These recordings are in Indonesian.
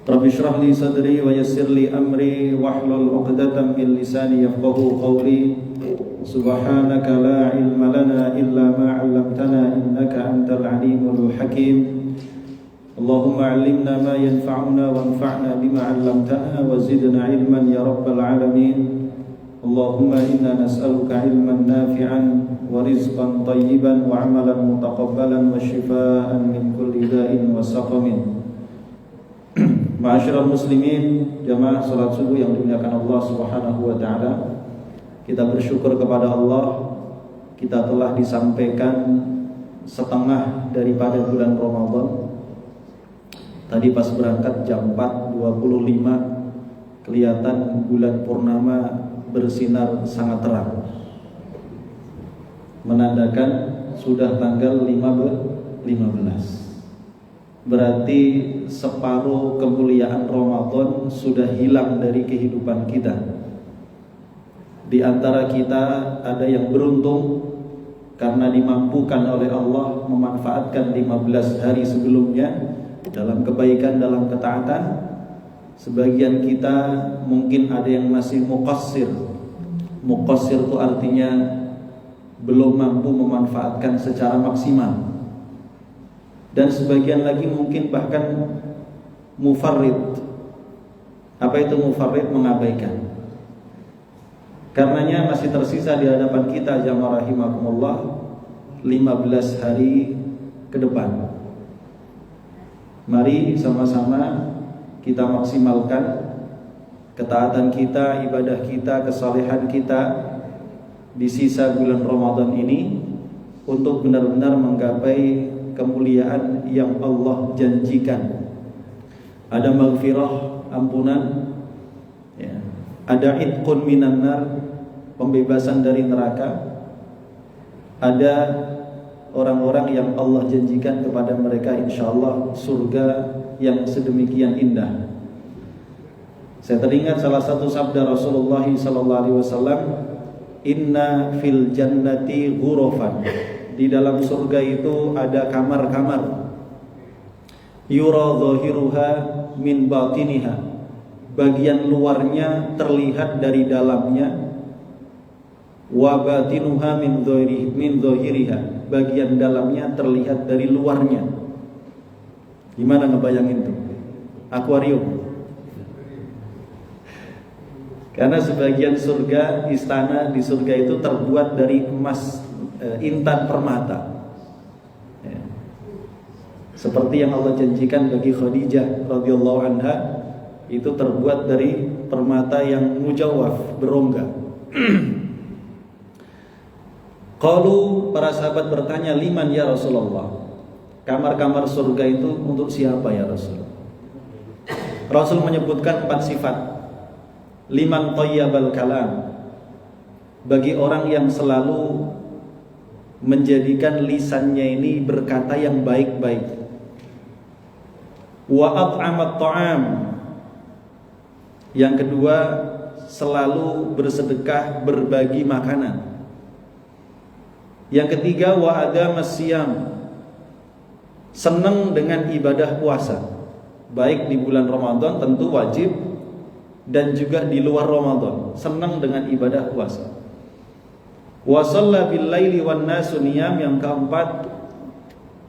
Rabbi shrah li sadri wa yassir li amri wahlul 'uqdatam min lisani yafqahu qawli. Subhanaka la ilma lana illa ma 'allamtana innaka antal alimul hakim. Allahumma 'allimna ma yanfa'una wanfa'na bima 'allamtana wa zidna 'ilman ya rabbal alamin. Allahumma inna nas'aluka 'ilman nafi'an wa rizqan thayyiban wa 'amalan mutaqabbalan wa shifaa'an min kulli da'in wa saqamin. Ma'asyiral muslimin, jamaah salat subuh yang dimuliakan Allah Subhanahu wa taala. Kita bersyukur kepada Allah, kita telah disampaikan setengah daripada bulan Ramadan. Tadi pas berangkat jam 4.25 kelihatan bulan purnama bersinar sangat terang, menandakan sudah tanggal 15. Berarti separuh kemuliaan Ramadan sudah hilang dari kehidupan kita. Di antara kita ada yang beruntung karena dimampukan oleh Allah memanfaatkan 15 hari sebelumnya dalam kebaikan, dalam ketaatan. Sebagian kita mungkin ada yang masih muqassir. Muqassir itu artinya belum mampu memanfaatkan secara maksimal. Dan sebagian lagi mungkin bahkan mufarrid. Apa itu mufarrid? Mengabaikan. Karenanya masih tersisa di hadapan kita jamaah rahimakumullah 15 hari ke depan. Mari sama-sama kita maksimalkan ketaatan kita, ibadah kita, kesalehan kita di sisa bulan Ramadan ini untuk benar-benar menggapai kemuliaan yang Allah janjikan. Ada maghfirah, ampunan, ya. Ada itqun minan nar, pembebasan dari neraka. Ada orang-orang yang Allah janjikan kepada mereka insyaallah surga yang sedemikian indah. Saya teringat salah satu sabda Rasulullah SAW, inna fil jannati ghurafan. Di dalam surga itu ada kamar-kamar. Yura dhahiruha min batiniha. Bagian luarnya terlihat dari dalamnya. Wa batinuha min dhahiriha. Bagian dalamnya terlihat dari luarnya. Gimana ngebayangin tuh? Akuarium. Karena sebagian surga, istana di surga itu terbuat dari emas, intan permata, ya. Seperti yang Allah janjikan bagi Khadijah radhiyallahu anha, itu terbuat dari permata yang mujawwaf, berongga. Qalu, para sahabat bertanya, liman ya Rasulullah? Kamar-kamar surga itu untuk siapa ya Rasul? Rasul menyebutkan 4 sifat. Liman thayyabal kalam, bagi orang yang selalu menjadikan lisannya ini berkata yang baik-baik. Wa at'amat ta'am, yang kedua selalu bersedekah, berbagi makanan. Yang ketiga wa adamas siyam, senang dengan ibadah puasa, baik di bulan Ramadan tentu wajib, dan juga di luar Ramadan, senang dengan ibadah puasa. Wa shalla bil laili wan nasu niyam, yang keempat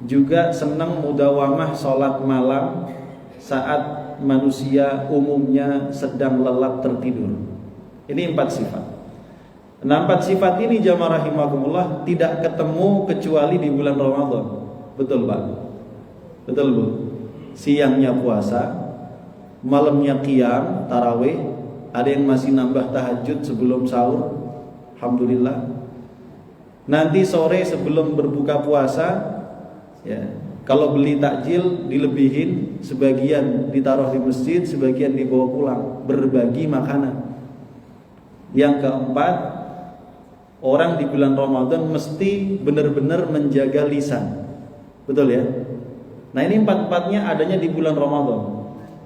juga senang mudawamah salat malam saat manusia umumnya sedang lelap tertidur. Ini 4 sifat. Nah, 4 sifat ini jamaah rahimakumullah tidak ketemu kecuali di bulan Ramadan. Betul Pak? Betul Bu? Siangnya puasa, malamnya qiyam, tarawih, ada yang masih nambah tahajud sebelum sahur, alhamdulillah. Nanti sore sebelum berbuka puasa, ya, kalau beli takjil dilebihin, sebagian ditaruh di masjid, sebagian dibawa pulang, berbagi makanan. Yang keempat, orang di bulan Ramadan mesti benar-benar menjaga lisan. Betul ya? Nah, ini 4-4-nya adanya di bulan Ramadan.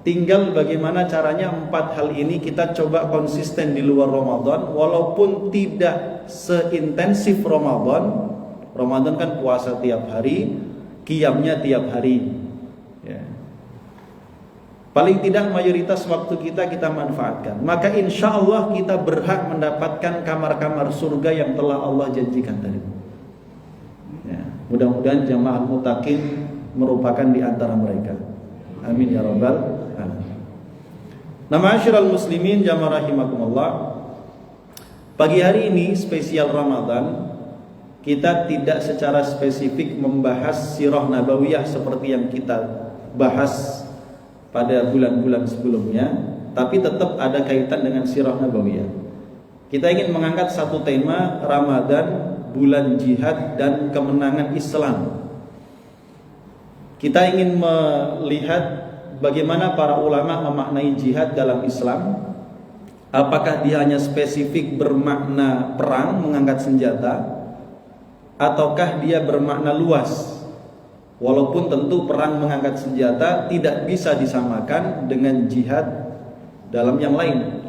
Tinggal bagaimana caranya 4 hal ini kita coba konsisten di luar Ramadan, walaupun tidak seintensif Ramadan. Ramadan kan puasa tiap hari, qiyamnya tiap hari, ya. Paling tidak mayoritas waktu kita manfaatkan. Maka insya Allah kita berhak mendapatkan kamar-kamar surga yang telah Allah janjikan tadi. Ya, mudah-mudahan jamaah muttaqin merupakan di antara mereka. Amin ya rabbal alamin. Nah, ma'asyiral muslimin jamaah rahimakumullah. Pagi hari ini spesial Ramadan, kita tidak secara spesifik membahas sirah nabawiyah seperti yang kita bahas pada bulan-bulan sebelumnya, tapi tetap ada kaitan dengan sirah nabawiyah. Kita ingin mengangkat satu tema, Ramadan, bulan jihad dan kemenangan Islam. Kita ingin melihat bagaimana para ulama memaknai jihad dalam Islam. Apakah dia hanya spesifik bermakna perang, mengangkat senjata, ataukah dia bermakna luas? Walaupun tentu perang mengangkat senjata tidak bisa disamakan dengan jihad dalam yang lain.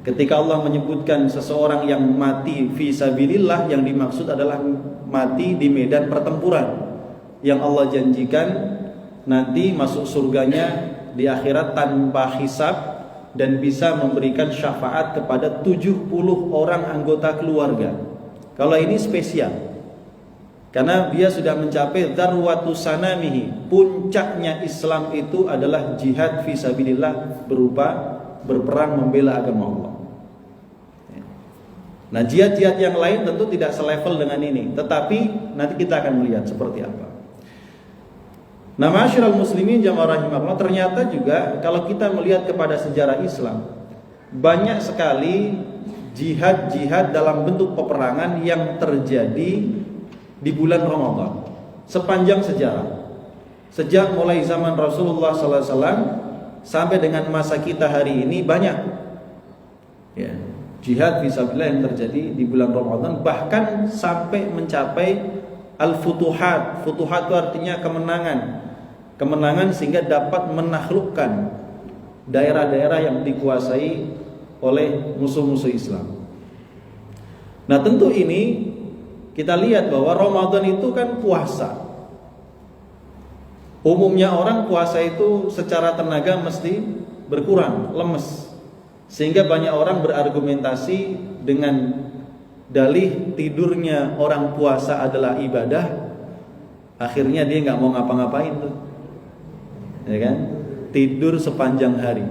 Ketika Allah menyebutkan seseorang yang mati fi sabilillah, yang dimaksud adalah mati di medan pertempuran, yang Allah janjikan nanti masuk surganya di akhirat tanpa hisab dan bisa memberikan syafaat kepada 70 orang anggota keluarga. Kalau ini spesial, karena dia sudah mencapai dzarwatu sanamihi. Puncaknya Islam itu adalah jihad fisabilillah, berupa berperang membela agama Allah. Nah, jihad-jihad yang lain tentu tidak selevel dengan ini, tetapi nanti kita akan melihat seperti apa. Nah, ma'asyiral muslimin jamaah rahimakumullah, ternyata juga kalau kita melihat kepada sejarah Islam, banyak sekali jihad-jihad dalam bentuk peperangan yang terjadi di bulan Ramadan sepanjang sejarah. Sejak mulai zaman Rasulullah SAW sampai dengan masa kita hari ini banyak ya, jihad fisabilillah yang terjadi di bulan Ramadan, bahkan sampai mencapai al-futuhat. Futuhat itu artinya kemenangan sehingga dapat menaklukkan daerah-daerah yang dikuasai oleh musuh-musuh Islam. Nah, tentu ini kita lihat bahwa Ramadan itu kan puasa. Umumnya orang puasa itu secara tenaga mesti berkurang, lemes. Sehingga banyak orang berargumentasi dengan dalih tidurnya orang puasa adalah ibadah. Akhirnya dia nggak mau ngapa-ngapain tuh, ya kan? Tidur sepanjang hari.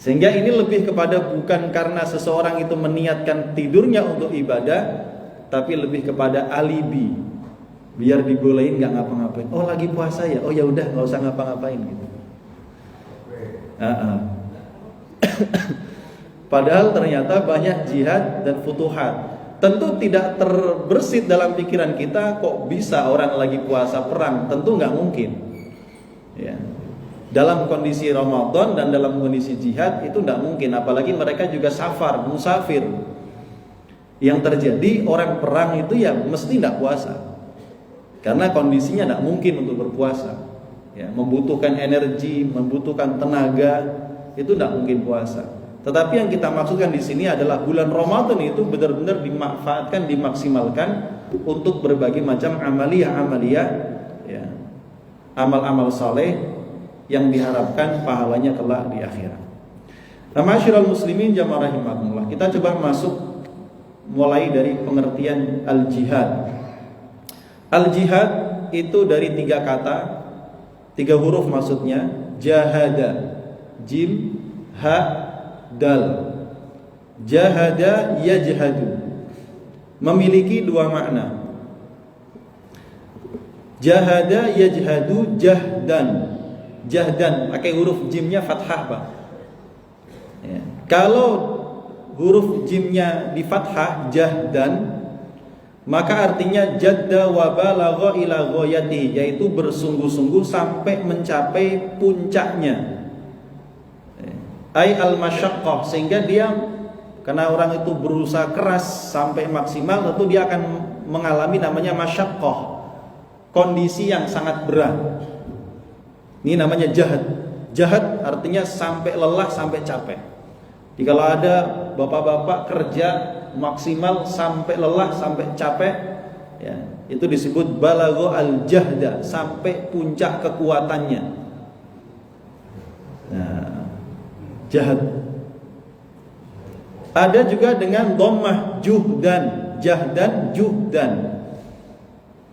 Sehingga ini lebih kepada bukan karena seseorang itu meniatkan tidurnya untuk ibadah, tapi lebih kepada alibi, biar dibolehin nggak ngapa-ngapain. Oh, lagi puasa ya, oh ya udah nggak usah ngapa-ngapain gitu. Padahal ternyata banyak jihad dan futuhat. Tentu tidak terbersit dalam pikiran kita, kok bisa orang lagi puasa perang? Tentu nggak mungkin. Ya. Dalam kondisi Ramadan dan dalam kondisi jihad itu tidak mungkin, apalagi mereka juga safar, musafir. Yang terjadi orang perang itu ya mesti tidak puasa, karena kondisinya tidak mungkin untuk berpuasa. Ya, membutuhkan energi, membutuhkan tenaga, itu tidak mungkin puasa. Tetapi yang kita maksudkan di sini adalah bulan Ramadan itu benar-benar dimanfaatkan, dimaksimalkan untuk berbagai macam amaliyah, ya, amal-amal saleh yang diharapkan pahalanya kelak di akhirat. Nah, ma'asyiral muslimin jamaah rahimakumullah, kita coba masuk mulai dari pengertian al-jihad. Al-jihad itu dari 3 kata, 3 huruf maksudnya, jahada, jim, ha, dal. Jahada yajhadu, memiliki 2 makna. Jahada yajhadu jahdan. Jahdan pakai huruf jimnya fathah, Pak. Ya. Kalau huruf jimnya di fathah jahdan, maka artinya jadda wa balagha ila ghayatihi, yaitu bersungguh-sungguh sampai mencapai puncaknya. Ai al-masyaqqah, sehingga dia, karena orang itu berusaha keras sampai maksimal, tentu dia akan mengalami namanya masyaqqah, kondisi yang sangat berat. Ini namanya jahad. Jahad artinya sampai lelah, sampai capek. Jadi kalau ada bapak-bapak kerja maksimal sampai lelah, sampai capek, ya, itu disebut balagho al-jahda, sampai puncak kekuatannya. Nah, jahad. Ada juga dengan dhammah juhdan, jahdan juhdan.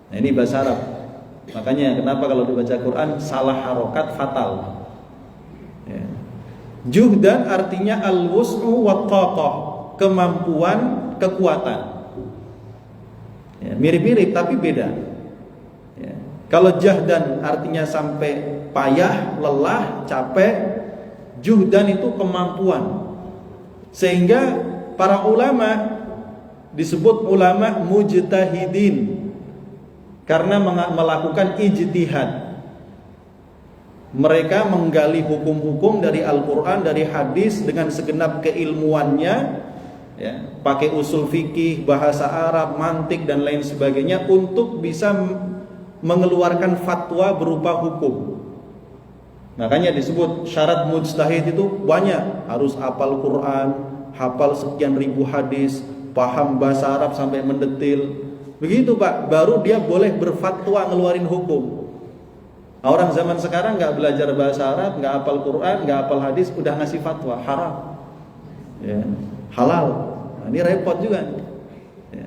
Nah, ini bahasa Arab. Makanya kenapa kalau dibaca Quran salah harokat fatal. Ya. Juhdan artinya al-wus'u wa taqah, kemampuan, kekuatan. Ya, mirip-mirip tapi beda. Ya. Kalau jahdan artinya sampai payah, lelah, capek. Juhdan itu kemampuan. Sehingga para ulama disebut ulama mujtahidin karena melakukan ijtihad. Mereka menggali hukum-hukum dari Al-Quran, dari hadis dengan segenap keilmuannya, ya, pakai usul fikih, bahasa Arab, mantik dan lain sebagainya untuk bisa mengeluarkan fatwa berupa hukum. Makanya disebut syarat mujtahid itu banyak, harus hafal Quran, hafal sekian ribu hadis, paham bahasa Arab sampai mendetil. Begitu Pak, baru dia boleh berfatwa ngeluarin hukum. Orang zaman sekarang nggak belajar bahasa Arab, nggak hafal Quran, nggak hafal hadis, udah ngasih fatwa haram, ya, halal. Nah, ini repot juga. Ya.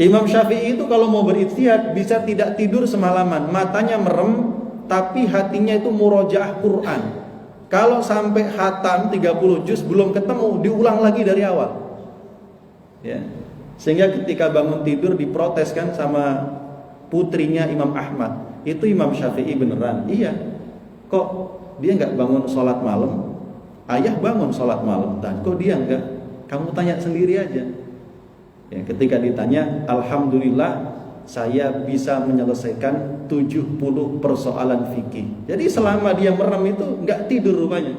Imam Syafi'i itu kalau mau berijtihad bisa tidak tidur semalaman, matanya merem, tapi hatinya itu murojaah Quran. Kalau sampai khatam 30 juz belum ketemu, diulang lagi dari awal. Ya. Sehingga ketika bangun tidur diprotes kan sama putrinya Imam Ahmad. Itu Imam Syafi'i beneran? Iya. Kok dia nggak bangun sholat malam? Ayah bangun sholat malam, dan kok dia nggak? Kamu tanya sendiri aja. Ya, ketika ditanya, alhamdulillah saya bisa menyelesaikan 70 persoalan fikih. Jadi selama dia merem itu nggak tidur rupanya,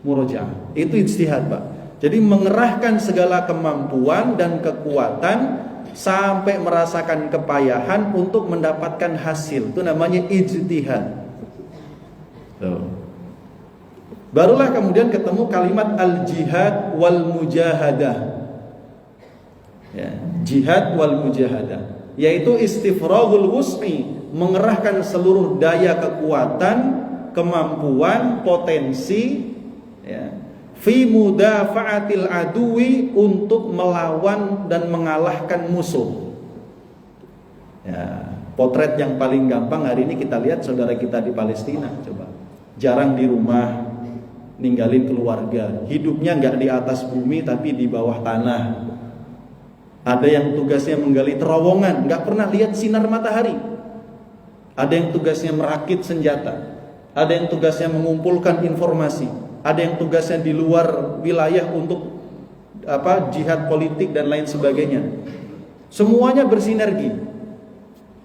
murojaah. Itu ijtihad Pak. Jadi mengerahkan segala kemampuan dan kekuatan sampai merasakan kepayahan untuk mendapatkan hasil. Itu namanya ijtihad. Barulah kemudian ketemu kalimat al-jihad wal mujahadah. Ya, jihad wal mujahadah, yaitu istifraghul wus'i, mengerahkan seluruh daya kekuatan, kemampuan, potensi, ya, fi mudafa'atil aduwi, untuk melawan dan mengalahkan musuh. Ya, potret yang paling gampang hari ini kita lihat saudara kita di Palestina. Coba, jarang di rumah, ninggalin keluarga, hidupnya nggak di atas bumi tapi di bawah tanah. Ada yang tugasnya menggali terowongan, nggak pernah lihat sinar matahari. Ada yang tugasnya merakit senjata. Ada yang tugasnya mengumpulkan informasi. Ada yang tugasnya di luar wilayah untuk jihad politik dan lain sebagainya. Semuanya bersinergi.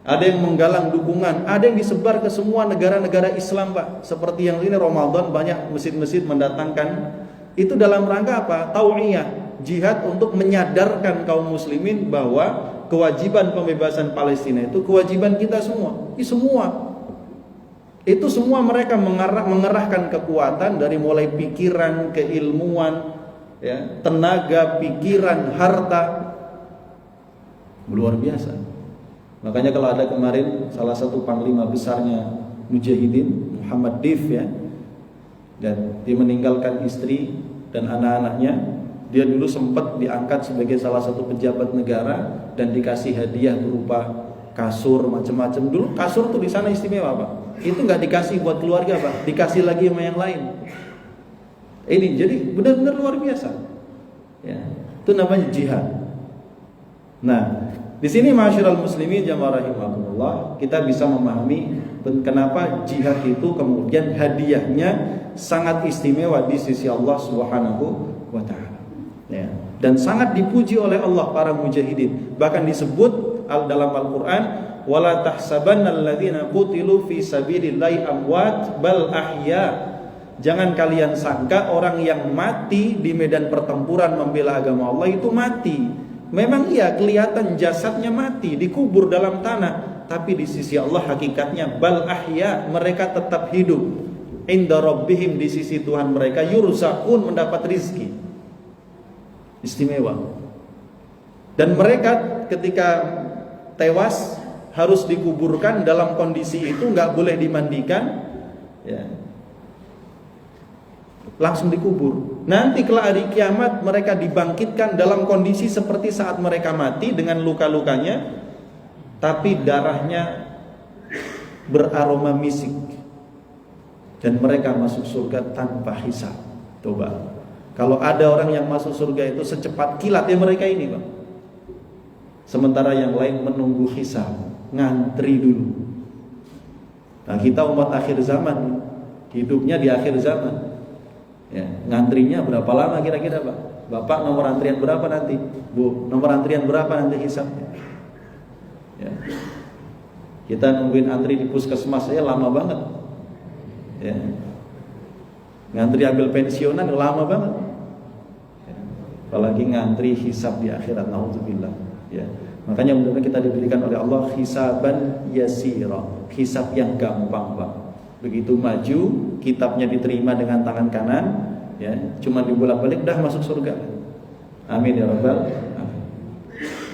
Ada yang menggalang dukungan, ada yang disebar ke semua negara-negara Islam Pak. Seperti yang ini Ramadan banyak masjid-masjid mendatangkan. Itu dalam rangka apa? Tau'iyah. Jihad untuk menyadarkan kaum muslimin bahwa kewajiban pembebasan Palestina itu kewajiban kita semua. Itu semua mereka mengerahkan kekuatan dari mulai pikiran, keilmuan, ya, tenaga, pikiran, harta. Luar biasa. Makanya kalau ada kemarin salah satu panglima besarnya Mujahidin, Muhammad Dif, ya, dan dia meninggalkan istri dan anak-anaknya. Dia dulu sempat diangkat sebagai salah satu pejabat negara dan dikasih hadiah berupa kasur macam-macam. Dulu kasur tuh di sana istimewa Pak. Itu nggak dikasih buat keluarga Pak, dikasih lagi sama yang lain. Ini jadi benar-benar luar biasa. Ya, itu namanya jihad. Nah, di sini ma'asyiral muslimin jamaah rahimakumullah, kita bisa memahami kenapa jihad itu kemudian hadiahnya sangat istimewa di sisi Allah Subhanahu wa taala. Ya, dan sangat dipuji oleh Allah para mujahidin. Bahkan disebut dalam Al-Qur'an, wala tahsabannal ladzina qutilu fi sabilillahi amwat bal ahya. Jangan kalian sangka orang yang mati di medan pertempuran membela agama Allah itu mati. Memang iya kelihatan jasadnya mati, dikubur dalam tanah, tapi di sisi Allah hakikatnya bal ahya, mereka tetap hidup. Inda rabbihim, di sisi Tuhan mereka, yurzaqun, mendapat rizki. Istimewa. Dan mereka ketika tewas harus dikuburkan dalam kondisi itu, nggak boleh dimandikan, ya, langsung dikubur. Nanti kelak hari kiamat mereka dibangkitkan dalam kondisi seperti saat mereka mati dengan luka-lukanya, tapi darahnya beraroma misik, dan mereka masuk surga tanpa hisab. Coba, kalau ada orang yang masuk surga itu secepat kilat, ya mereka ini, Bang. Sementara yang lain menunggu hisab, ngantri dulu. Nah, kita umat akhir zaman, hidupnya di akhir zaman, ya, ngantrinya berapa lama kira-kira, Pak? Bapak nomor antrian berapa nanti? Bu, nomor antrian berapa nanti hisabnya? Ya. Kita nungguin antri di puskesmas saya lama banget, ya. Ngantri ambil pensiunan lama banget, ya. Apalagi ngantri hisab di akhirat, naudzubillah, ya. Makanya mudah-mudahan kita diberikan oleh Allah hisaban yasira, hisab yang gampang, Pak. Begitu maju, kitabnya diterima dengan tangan kanan, ya, cuma dibolak-balik dah masuk surga. Amin ya rabbal alamin.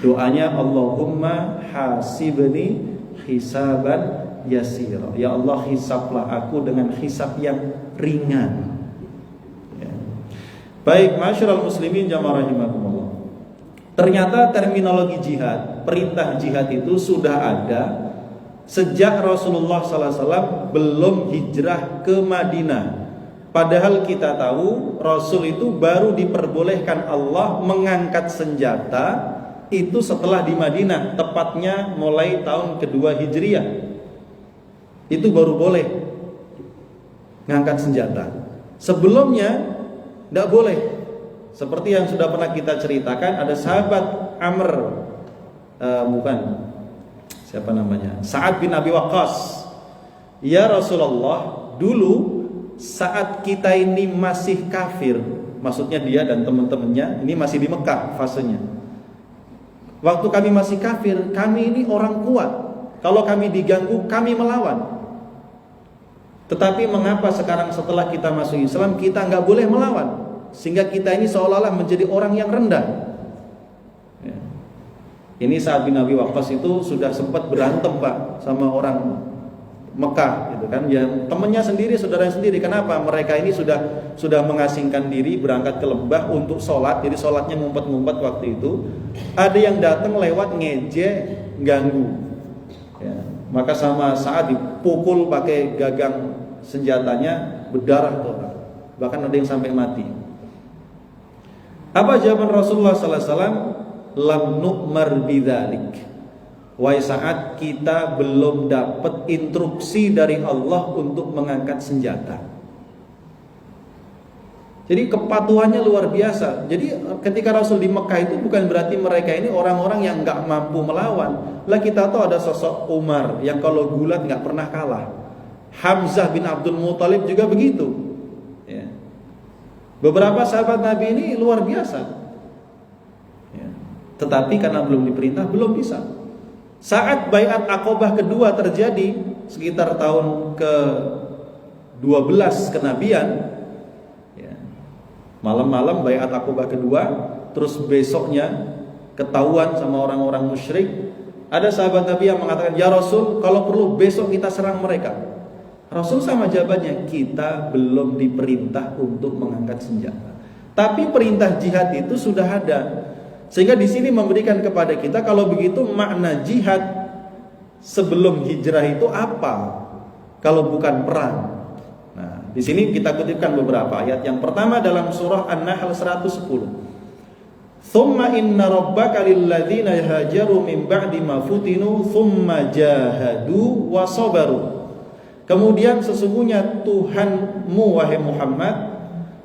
Doanya Allahumma hasibni hisaban yasira. Ya Allah, hisablah aku dengan hisab yang ringan. Ya. Baik, masyarul muslimin jamaah rahimakumullah. Ternyata terminologi jihad, perintah jihad itu sudah ada sejak Rasulullah SAW belum hijrah ke Madinah. Padahal kita tahu Rasul itu baru diperbolehkan Allah mengangkat senjata itu setelah di Madinah, tepatnya mulai tahun kedua Hijriah. Itu baru boleh ngangkat senjata. Sebelumnya tidak boleh. Seperti yang sudah pernah kita ceritakan, ada sahabat Amr, siapa namanya? Sa'ad bin Abi Waqqas. Ya Rasulullah, dulu saat kita ini masih kafir, maksudnya dia dan teman-temannya, ini masih di Mekah fasenya. Waktu kami masih kafir, kami ini orang kuat. Kalau kami diganggu, kami melawan. Tetapi mengapa sekarang setelah kita masuk Islam, kita nggak boleh melawan? Sehingga kita ini seolah-olah menjadi orang yang rendah, ya. Ini Sa'ad bin Abi Waqqas itu sudah sempat berantem, Pak, sama orang Mekah gitu kan, yang temannya sendiri, saudaranya sendiri. Kenapa? Mereka ini sudah mengasingkan diri, berangkat ke lembah untuk sholat. Jadi sholatnya ngumpet-ngumpet waktu itu. Ada yang datang lewat ngejek, ganggu, ya. Maka sama Sa'ad dipukul pakai gagang senjatanya, berdarah tuh, bahkan ada yang sampai mati. Apa jawaban Rasulullah sallallahu alaihi wasallam? Lam nu'mar bidzalik. Wahai Sa'ad, kita belum dapat instruksi dari Allah untuk mengangkat senjata. Jadi kepatuhannya luar biasa. Jadi ketika Rasul di Mekah itu bukan berarti mereka ini orang-orang yang nggak mampu melawan. Lah kita tahu ada sosok Umar yang kalau gulat nggak pernah kalah. Hamzah bin Abdul Muthalib juga begitu. Ya. Beberapa sahabat Nabi ini luar biasa, ya. Tetapi karena belum diperintah, belum bisa. Saat Baiat Aqobah kedua terjadi sekitar tahun ke-12 kenabian, ya. Malam-malam Baiat Aqobah kedua, terus besoknya ketahuan sama orang-orang musyrik. Ada sahabat Nabi yang mengatakan, ya Rasul, kalau perlu besok kita serang mereka. Rasul sama jawabannya, kita belum diperintah untuk mengangkat senjata. Tapi perintah jihad itu sudah ada. Sehingga di sini memberikan kepada kita, kalau begitu makna jihad sebelum hijrah itu apa? Kalau bukan perang. Nah, di sini kita kutipkan beberapa ayat. Yang pertama dalam surah An-Nahl 110. Thumma inna rabbaka lilladzina hajaru min ba'di ma futinu thumma jahadu wa sabaru. Kemudian sesungguhnya Tuhanmu wahai Muhammad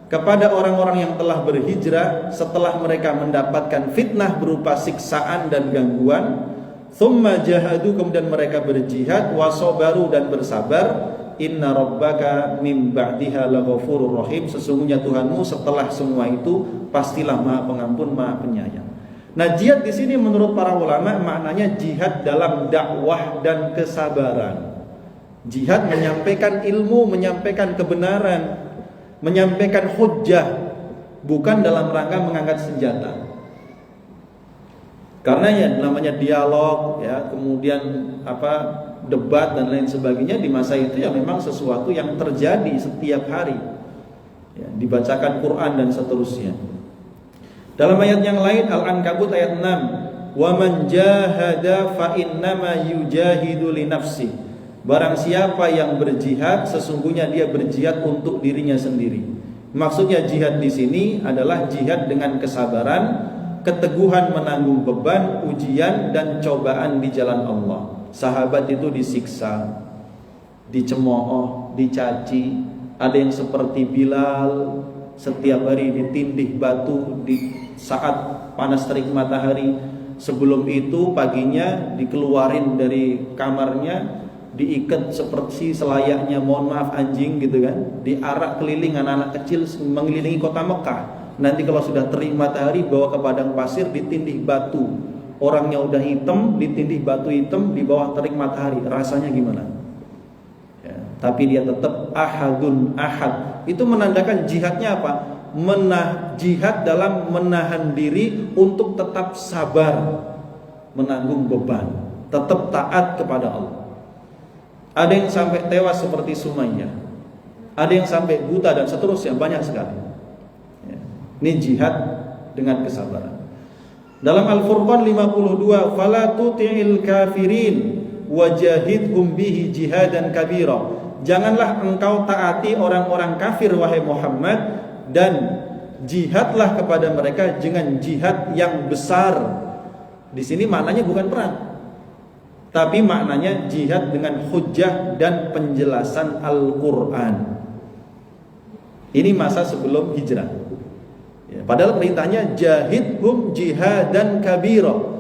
kepada orang-orang yang telah berhijrah setelah mereka mendapatkan fitnah berupa siksaan dan gangguan, thumma jahadu, kemudian mereka berjihad, wasabaru, dan bersabar. Inna rabbaka mim ba'diha laghafurur rahim. Sesungguhnya Tuhanmu setelah semua itu pastilah Maha Pengampun, Maha Penyayang. Nah, jihad di sini menurut para ulama maknanya jihad dalam dakwah dan kesabaran. Jihad menyampaikan ilmu, menyampaikan kebenaran, menyampaikan hujjah, bukan dalam rangka mengangkat senjata. Karena ya namanya dialog ya, kemudian debat dan lain sebagainya di masa itu ya memang sesuatu yang terjadi setiap hari. Ya, dibacakan Quran dan seterusnya. Dalam ayat yang lain Al-Ankabut ayat 6, "Wa man jahada fa innama yujahidu li nafsi." Barang siapa yang berjihad, sesungguhnya dia berjihad untuk dirinya sendiri. Maksudnya jihad di sini adalah jihad dengan kesabaran, keteguhan menanggung beban, ujian dan cobaan di jalan Allah. Sahabat itu disiksa, dicemooh, dicaci. Ada yang seperti Bilal, setiap hari ditindih batu di saat panas terik matahari. Sebelum itu paginya dikeluarin dari kamarnya, diikat seperti selayaknya, mohon maaf, anjing gitu kan, diarak keliling anak-anak kecil mengelilingi kota Mekah. Nanti kalau sudah terik matahari bawa ke padang pasir, ditindih batu. Orangnya udah hitam, ditindih batu hitam di bawah terik matahari. Rasanya gimana? Ya, tapi dia tetap ahadun ahad. Itu menandakan jihadnya apa? Jihad dalam menahan diri untuk tetap sabar menanggung beban, tetap taat kepada Allah. Ada yang sampai tewas seperti Sumayyah, ada yang sampai buta dan seterusnya, banyak sekali. Ya. Ini jihad dengan kesabaran. Dalam Al-Furqan 52, "Fala tuti'il kafirin wajahidhum bihi jihadan kabira." Janganlah engkau taati orang-orang kafir wahai Muhammad, dan jihadlah kepada mereka dengan jihad yang besar. Di sini maknanya bukan perang, tapi maknanya jihad dengan hujjah dan penjelasan Al-Quran. Ini masa sebelum hijrah ya, padahal perintahnya jahidhum jihadan kabira.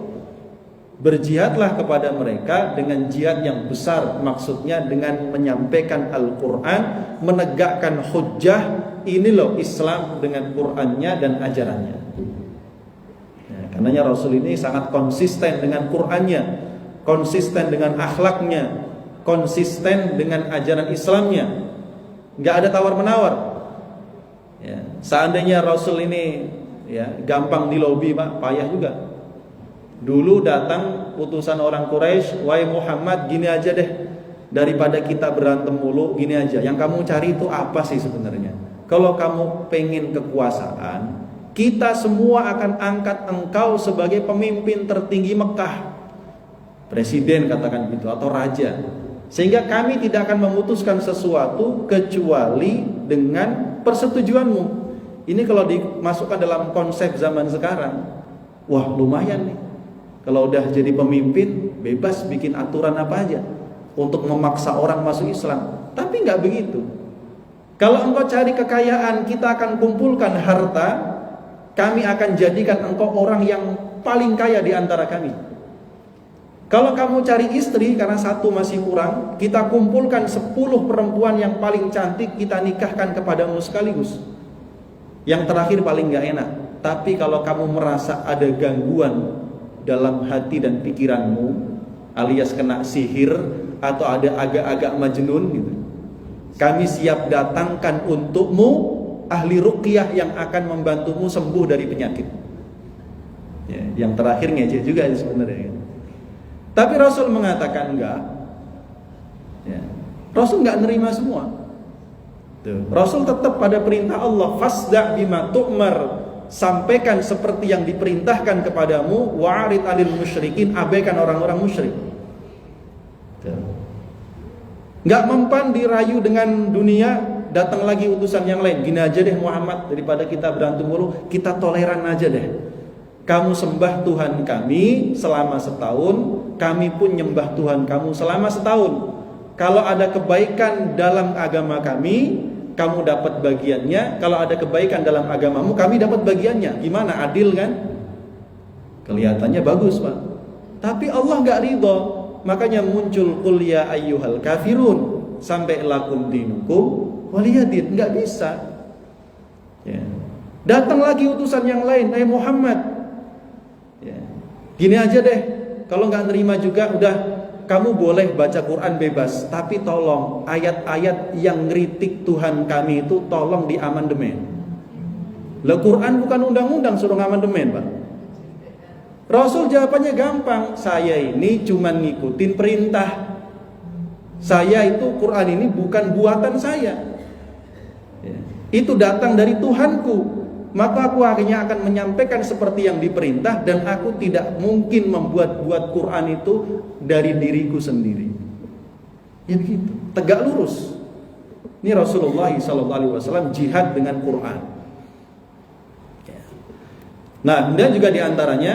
Berjihadlah kepada mereka dengan jihad yang besar. Maksudnya dengan menyampaikan Al-Quran, menegakkan hujjah. Ini loh Islam dengan Qurannya dan ajarannya ya, karenanya Rasul ini sangat konsisten dengan Qurannya, konsisten dengan akhlaknya, konsisten dengan ajaran Islamnya. Gak ada tawar-menawar ya. Seandainya Rasul ini ya gampang dilobi Pak, payah juga. Dulu datang utusan orang Quraisy, "Wahai Muhammad, gini aja deh, daripada kita berantem mulu, gini aja. Yang kamu cari itu apa sih sebenarnya? Kalau kamu pengen kekuasaan, kita semua akan angkat engkau sebagai pemimpin tertinggi Mekah." Presiden katakan gitu, atau raja. Sehingga kami tidak akan memutuskan sesuatu kecuali dengan persetujuanmu. Ini kalau dimasukkan dalam konsep zaman sekarang, wah lumayan nih. Kalau udah jadi pemimpin, bebas bikin aturan apa aja untuk memaksa orang masuk Islam. Tapi nggak begitu. Kalau engkau cari kekayaan, kita akan kumpulkan harta, kami akan jadikan engkau orang yang paling kaya di antara kami. Kalau kamu cari istri karena satu masih kurang, kita kumpulkan 10 perempuan yang paling cantik, kita nikahkan kepadamu sekaligus. Yang terakhir paling gak enak. Tapi kalau kamu merasa ada gangguan dalam hati dan pikiranmu, alias kena sihir atau ada agak-agak majnun gitu, kami siap datangkan untukmu ahli ruqyah yang akan membantumu sembuh dari penyakit ya. Yang terakhir ngece juga sebenarnya. Tapi Rasul mengatakan enggak ya. Rasul enggak nerima semua tuh. Rasul tetap pada perintah Allah, fasda' bima tu'mar, sampaikan seperti yang diperintahkan kepadamu, wa'arid 'anil musyrikin, abaikan orang-orang musyrik. Enggak mempan dirayu dengan dunia, datang lagi utusan yang lain. Gini aja deh Muhammad, daripada kita berantem mulu, kita toleran aja deh. Kamu sembah Tuhan kami selama setahun, kami pun nyembah Tuhan kamu selama setahun. Kalau ada kebaikan dalam agama kami, kamu dapat bagiannya. Kalau ada kebaikan dalam agamamu, kami dapat bagiannya. Gimana? Adil kan? Kelihatannya bagus Pak. Tapi Allah gak ridho. Makanya muncul qul ya ayyuhal kafirun, sampai lakum dinukum waliyadin. Gak bisa ya. Datang lagi utusan yang lain, Muhammad ya, gini aja deh. Kalau gak nerima juga, udah kamu boleh baca Quran bebas, tapi tolong ayat-ayat yang ngeritik Tuhan kami itu tolong diamandemen. Lah Quran bukan undang-undang suruh ngamandemen Pak Rasul jawabannya gampang, saya ini cuma ngikutin perintah. Saya itu Quran ini bukan buatan saya. Itu datang dari Tuhanku. Maka aku akhirnya akan menyampaikan seperti yang diperintah, dan aku tidak mungkin membuat Quran itu dari diriku sendiri. Ya begitu, tegak lurus. Ini Rasulullah SAW jihad dengan Quran. Nah, kemudian juga diantaranya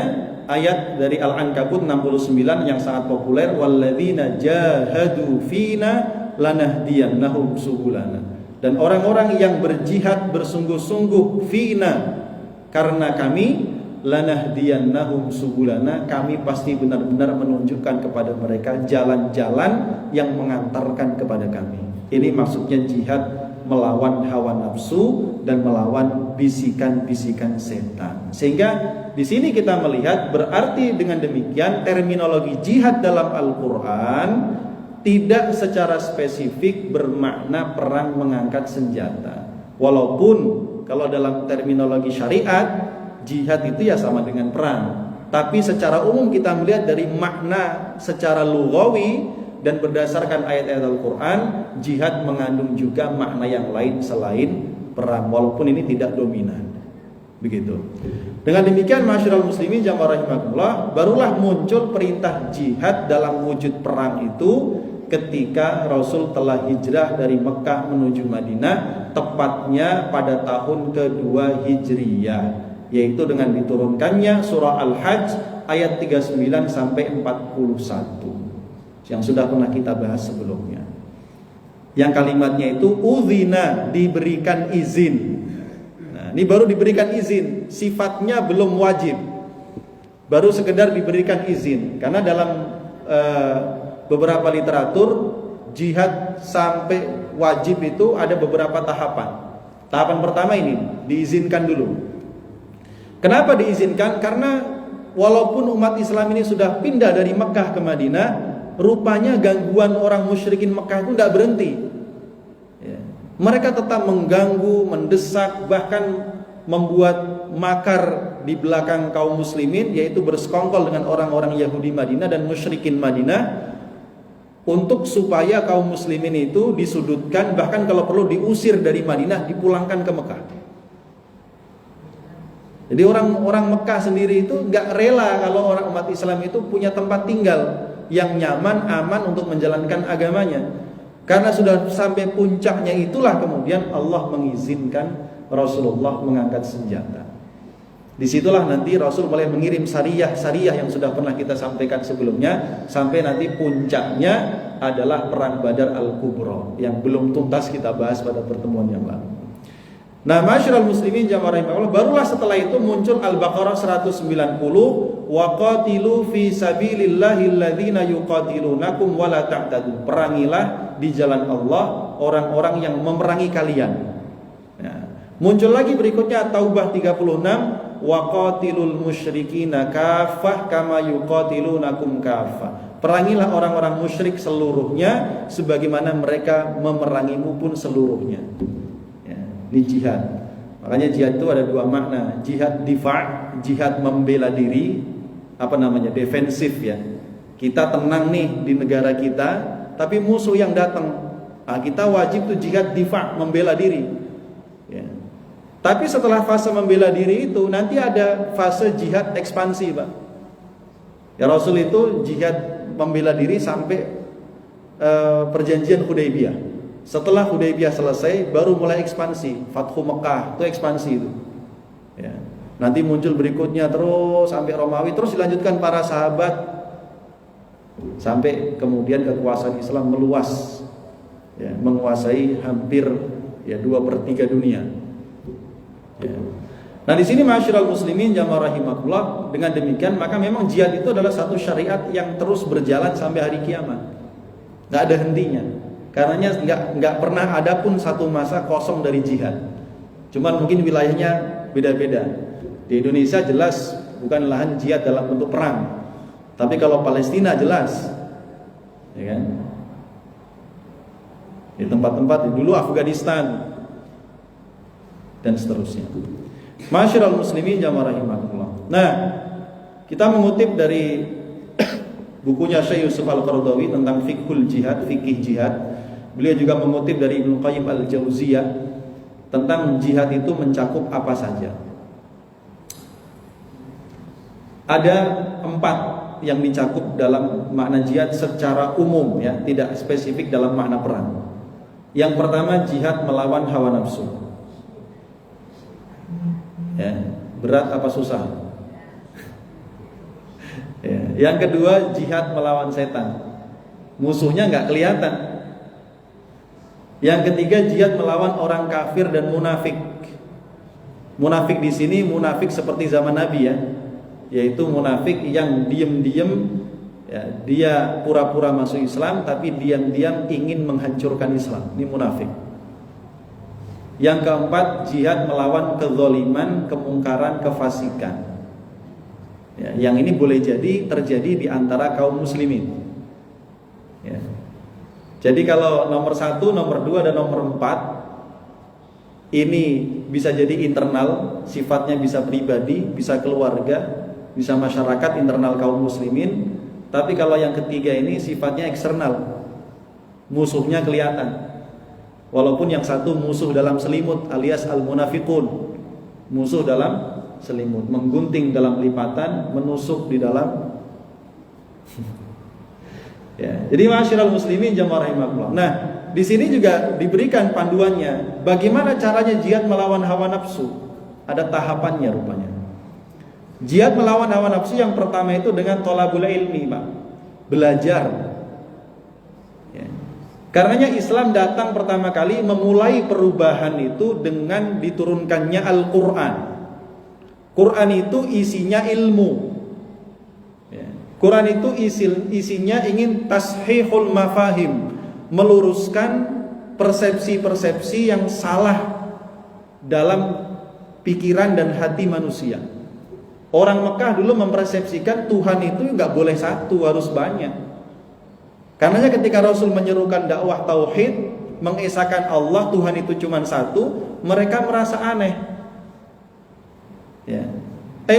ayat dari Al-Ankabut 69 yang sangat populer, walladzina jahadu fina lanahdiyannahum subulana. Dan orang-orang yang berjihad bersungguh-sungguh fina, karena kami, lanahdiyannahum subulana, kami pasti benar-benar menunjukkan kepada mereka jalan-jalan yang mengantarkan kepada kami. Ini maksudnya jihad melawan hawa nafsu dan melawan bisikan-bisikan setan. Sehingga di sini kita melihat, berarti dengan demikian terminologi jihad dalam Al-Quran tidak secara spesifik bermakna perang mengangkat senjata. Walaupun kalau dalam terminologi syariat jihad itu ya sama dengan perang, tapi secara umum kita melihat dari makna secara lughawi dan berdasarkan ayat-ayat Al-Quran, jihad mengandung juga makna yang lain selain perang, walaupun ini tidak dominan. Begitu. Dengan demikian, masyarul muslimin jamaah rahimakumullah, barulah muncul perintah jihad dalam wujud perang itu ketika Rasul telah hijrah dari Mekah menuju Madinah, tepatnya pada tahun kedua Hijriyah, yaitu dengan diturunkannya surah Al-Hajj ayat 39 sampai 41 yang sudah pernah kita bahas sebelumnya. Yang kalimatnya itu udzina, diberikan izin. Nah, ini baru diberikan izin, sifatnya belum wajib, baru sekedar diberikan izin. Karena dalam beberapa literatur jihad sampai wajib itu ada beberapa tahapan. Tahapan pertama ini diizinkan dulu. Kenapa diizinkan? Karena walaupun umat Islam ini sudah pindah dari Mekah ke Madinah, rupanya gangguan orang musyrikin Mekah itu tidak berhenti. Mereka tetap mengganggu, mendesak, bahkan membuat makar di belakang kaum muslimin, yaitu bersekongkol dengan orang-orang Yahudi Madinah dan musyrikin Madinah, untuk supaya kaum muslimin itu disudutkan, bahkan kalau perlu diusir dari Madinah, dipulangkan ke Mekah. Jadi orang-orang Mekah sendiri itu gak rela kalau orang umat Islam itu punya tempat tinggal yang nyaman, aman untuk menjalankan agamanya. Karena sudah sampai puncaknya itulah kemudian Allah mengizinkan Rasulullah mengangkat senjata. Disitulah nanti Rasul mulai mengirim sariyah yang sudah pernah kita sampaikan sebelumnya, sampai nanti puncaknya adalah perang Badar Al-Kubra yang belum tuntas kita bahas pada pertemuan yang lalu. Nah, masyarul muslimin jamaah rahimahullah, barulah setelah itu muncul Al-Baqarah 190, waqatilu fi sabilillahi alladzina yuqatilunakum wala ta'tadu. Perangilah di jalan Allah orang-orang yang memerangi kalian. Ya. Muncul lagi berikutnya Taubah 36, waqatilul musyrikina kaffah kama yuqatilunakum kaffah. Perangilah orang-orang musyrik seluruhnya sebagaimana mereka memerangimu pun seluruhnya. Ya, ini jihad. Makanya jihad itu ada dua makna. Jihad difa', jihad membela diri, defensif ya. Kita tenang nih di negara kita, tapi musuh yang datang, kita wajib tuh jihad difa', membela diri. Ya. Tapi setelah fase membela diri itu nanti ada fase jihad ekspansi, Pak. Ya, Rasul itu jihad membela diri sampai perjanjian Hudaybiyah. Setelah Hudaybiyah selesai baru mulai ekspansi, Fathu Mekah, itu ekspansi itu. Ya. Nanti muncul berikutnya terus sampai Romawi, terus dilanjutkan para sahabat sampai kemudian kekuasaan Islam meluas, ya, menguasai hampir 2/3 dunia. Ya. Nah, di sini masyarul muslimin jamaah rahimakumullah, dengan demikian maka memang jihad itu adalah satu syariat yang terus berjalan sampai hari kiamat. Enggak ada hentinya. Karenanya enggak pernah ada pun satu masa kosong dari jihad. Cuman mungkin wilayahnya beda-beda. Di Indonesia jelas bukan lahan jihad dalam bentuk perang. Tapi kalau Palestina jelas. Ya kan? Di tempat-tempat dulu Afghanistan dan seterusnya. Masyarul muslimin jamaah rahimakumullah. Nah, Kita mengutip dari bukunya Syekh Yusuf Al-Qaradawi tentang fikih jihad. Beliau juga mengutip dari Ibnu Qayyim Al-Jauziyah tentang jihad itu mencakup apa saja. Ada 4 yang dicakup dalam makna jihad secara umum, ya, tidak spesifik dalam makna perang. Yang pertama, jihad melawan hawa nafsu. Ya, berat apa susah? Ya. Yang kedua, jihad melawan setan. Musuhnya nggak kelihatan. Yang ketiga, jihad melawan orang kafir dan munafik. Munafik di sini munafik seperti zaman Nabi, ya, yaitu munafik yang diam-diam, ya, dia pura-pura masuk Islam tapi diam-diam ingin menghancurkan Islam. Ini munafik. Yang keempat, jihad melawan kezaliman, kemungkaran, kefasikan. Ya, yang ini boleh jadi terjadi di antara kaum muslimin. Ya. Jadi kalau nomor 1, nomor 2, dan nomor 4 ini bisa jadi internal, sifatnya bisa pribadi, bisa keluarga, bisa masyarakat, internal kaum muslimin. Tapi kalau yang ketiga ini sifatnya eksternal, musuhnya kelihatan. Walaupun yang satu musuh dalam selimut alias al-munafiqun, musuh dalam selimut, menggunting dalam lipatan, menusuk di dalam. Ya, jadi ma'asyiral muslimin jamaah rahimakumullah. Nah, di sini juga diberikan panduannya bagaimana caranya jihad melawan hawa nafsu. Ada tahapannya rupanya. Jihad melawan hawa nafsu yang pertama itu dengan thalabul ilmi, Pak. Belajar. Ya. Karenanya Islam datang pertama kali memulai perubahan itu dengan diturunkannya Al-Qur'an. Quran itu isinya ilmu. Quran itu isinya ingin tashihul mafahim, meluruskan persepsi-persepsi yang salah dalam pikiran dan hati manusia. Orang Mekah dulu mempersepsikan Tuhan itu nggak boleh satu, harus banyak. Karenanya ketika Rasul menyerukan dakwah tauhid, mengesahkan Allah, Tuhan itu cuma satu, mereka merasa aneh. Ya.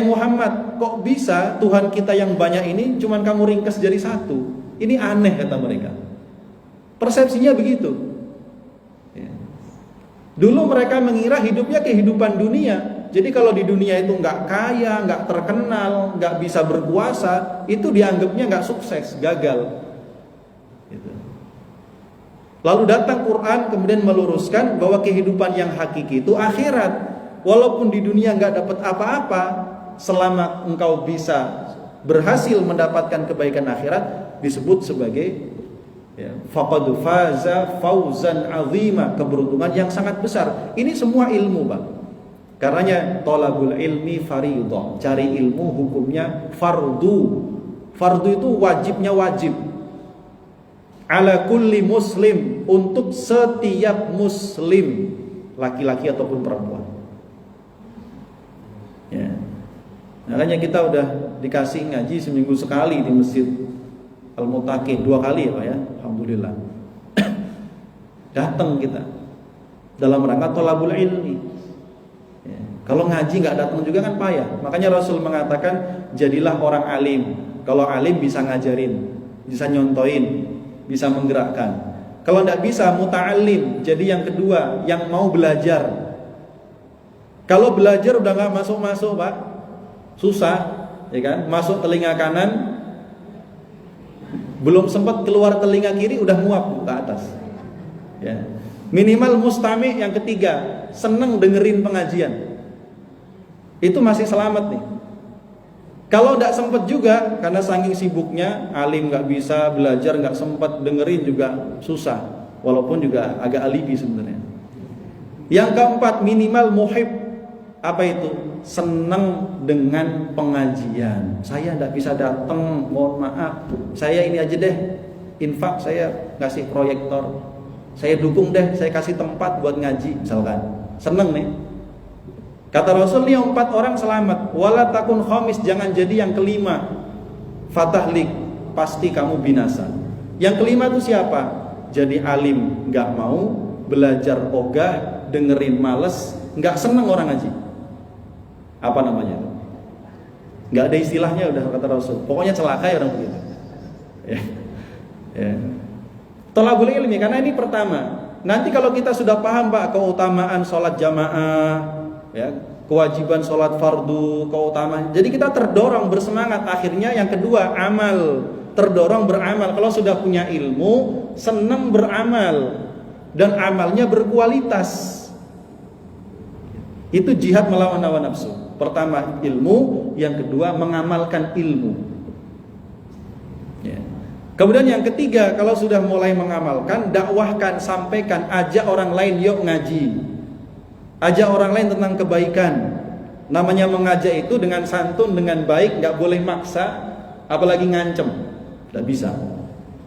Muhammad, kok bisa Tuhan kita yang banyak ini cuman kamu ringkas jadi satu? Ini aneh, kata mereka. Persepsinya begitu. Ya. Dulu mereka mengira hidupnya kehidupan dunia. Jadi kalau di dunia itu nggak kaya, nggak terkenal, nggak bisa berkuasa, itu dianggapnya nggak sukses, gagal. Gitu. Lalu datang Quran kemudian meluruskan bahwa kehidupan yang hakiki itu akhirat. Walaupun di dunia nggak dapat apa-apa, selama engkau bisa berhasil mendapatkan kebaikan akhirat, disebut sebagai faqad faza fauzan azima, keberuntungan yang sangat besar. Ini semua ilmu, Pak. Karenanya thalabul ilmi fardhu, cari ilmu hukumnya fardu. Fardu itu wajibnya wajib. Ala kulli muslim, untuk setiap muslim, laki-laki ataupun perempuan. Ya. Makanya kita udah dikasih ngaji seminggu sekali di Masjid Al-Mutaqin, 2 kali ya Pak ya, alhamdulillah. Datang kita dalam rangka thalabul ilmi. Ya. Kalau ngaji nggak datang juga kan payah. Makanya Rasul mengatakan jadilah orang alim. Kalau alim bisa ngajarin, bisa nyontoin, bisa menggerakkan. Kalau nggak bisa muta'allim, jadi yang kedua yang mau belajar. Kalau belajar udah nggak masuk-masuk Pak, susah, ya kan? Masuk telinga kanan, belum sempat keluar telinga kiri udah muap ke atas. Ya. Minimal mustami yang ketiga, seneng dengerin pengajian. Itu masih selamat nih. Kalau tidak sempat juga, karena saking sibuknya, alim nggak bisa belajar, nggak sempat dengerin juga susah. Walaupun juga agak alibi sebenarnya. Yang keempat, minimal muhib. Apa itu? Senang dengan pengajian. Saya tidak bisa datang, mohon maaf. Saya ini aja deh, infak saya kasih proyektor. Saya dukung deh, saya kasih tempat buat ngaji, misalkan. Seneng nih. Kata Rasul, yang 4 orang selamat. Wala takun khamis, jangan jadi yang kelima. Fatahlik, pasti kamu binasa. Yang kelima itu siapa? Jadi alim, nggak mau belajar ogah, dengerin males, nggak seneng orang ngaji. Apa namanya itu? Nggak ada istilahnya udah kata Rasul. Pokoknya celaka ya orang begitu. Ya. Ya. Thalabul ilmi, karena ini pertama. Nanti kalau kita sudah paham Pak keutamaan sholat jamaah, ya, kewajiban sholat fardu, keutamaan. Jadi kita terdorong bersemangat. Akhirnya yang kedua amal, terdorong beramal. Kalau sudah punya ilmu, senang beramal dan amalnya berkualitas. Itu jihad melawan hawa nafsu. Pertama ilmu, yang kedua mengamalkan ilmu. Ya. Kemudian yang ketiga, kalau sudah mulai mengamalkan, dakwahkan, sampaikan, ajak orang lain, yuk ngaji. Ajak orang lain tentang kebaikan. Namanya mengajak itu dengan santun, dengan baik, nggak boleh maksa, apalagi ngancem. Nggak bisa.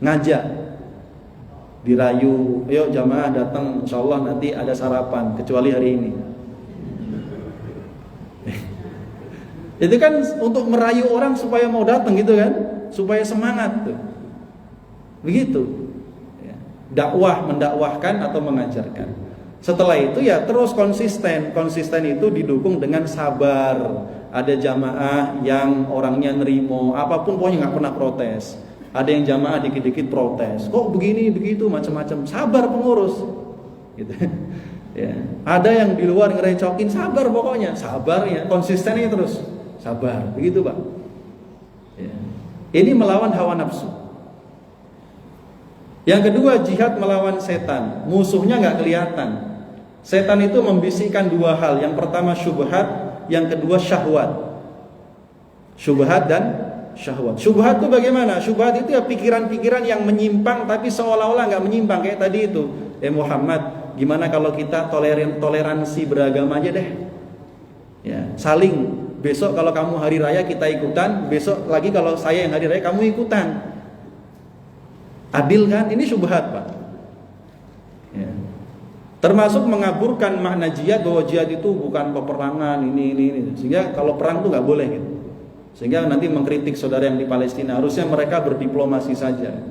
Ngajak, dirayu, yuk jamaah datang, insya Allah nanti ada sarapan, kecuali hari ini. Itu kan untuk merayu orang supaya mau datang gitu kan, supaya semangat tuh. Begitu. Ya. Dakwah, mendakwahkan atau mengajarkan. Setelah itu ya terus konsisten. Konsisten itu didukung dengan sabar. Ada jamaah yang orangnya nerimo, apapun pokoknya nggak pernah protes. Ada yang jamaah dikit-dikit protes. Kok begini begitu macam-macam. Sabar pengurus. Gitu. Ya. Ada yang di luar ngerecokin, sabar pokoknya. Sabar ya, konsistennya terus. Sabar, begitu Pak. Ya. Ini melawan hawa nafsu. Yang kedua jihad melawan setan. Musuhnya nggak kelihatan. Setan itu membisikkan dua hal. Yang pertama syubhat, yang kedua syahwat. Syubhat dan syahwat. Syubhat itu bagaimana? Syubhat itu ya pikiran-pikiran yang menyimpang tapi seolah-olah nggak menyimpang kayak tadi itu. Muhammad, gimana kalau kita toleransi beragama aja deh? Ya, saling. Besok kalau kamu hari raya kita ikutan, besok lagi kalau saya yang hari raya kamu ikutan. Adil kan? Ini syubhat Pak. Ya. Termasuk mengaburkan makna jihad, bahwa jihad itu bukan peperangan ini. Sehingga kalau perang tuh nggak boleh gitu. Sehingga nanti mengkritik saudara yang di Palestina. Harusnya mereka berdiplomasi saja.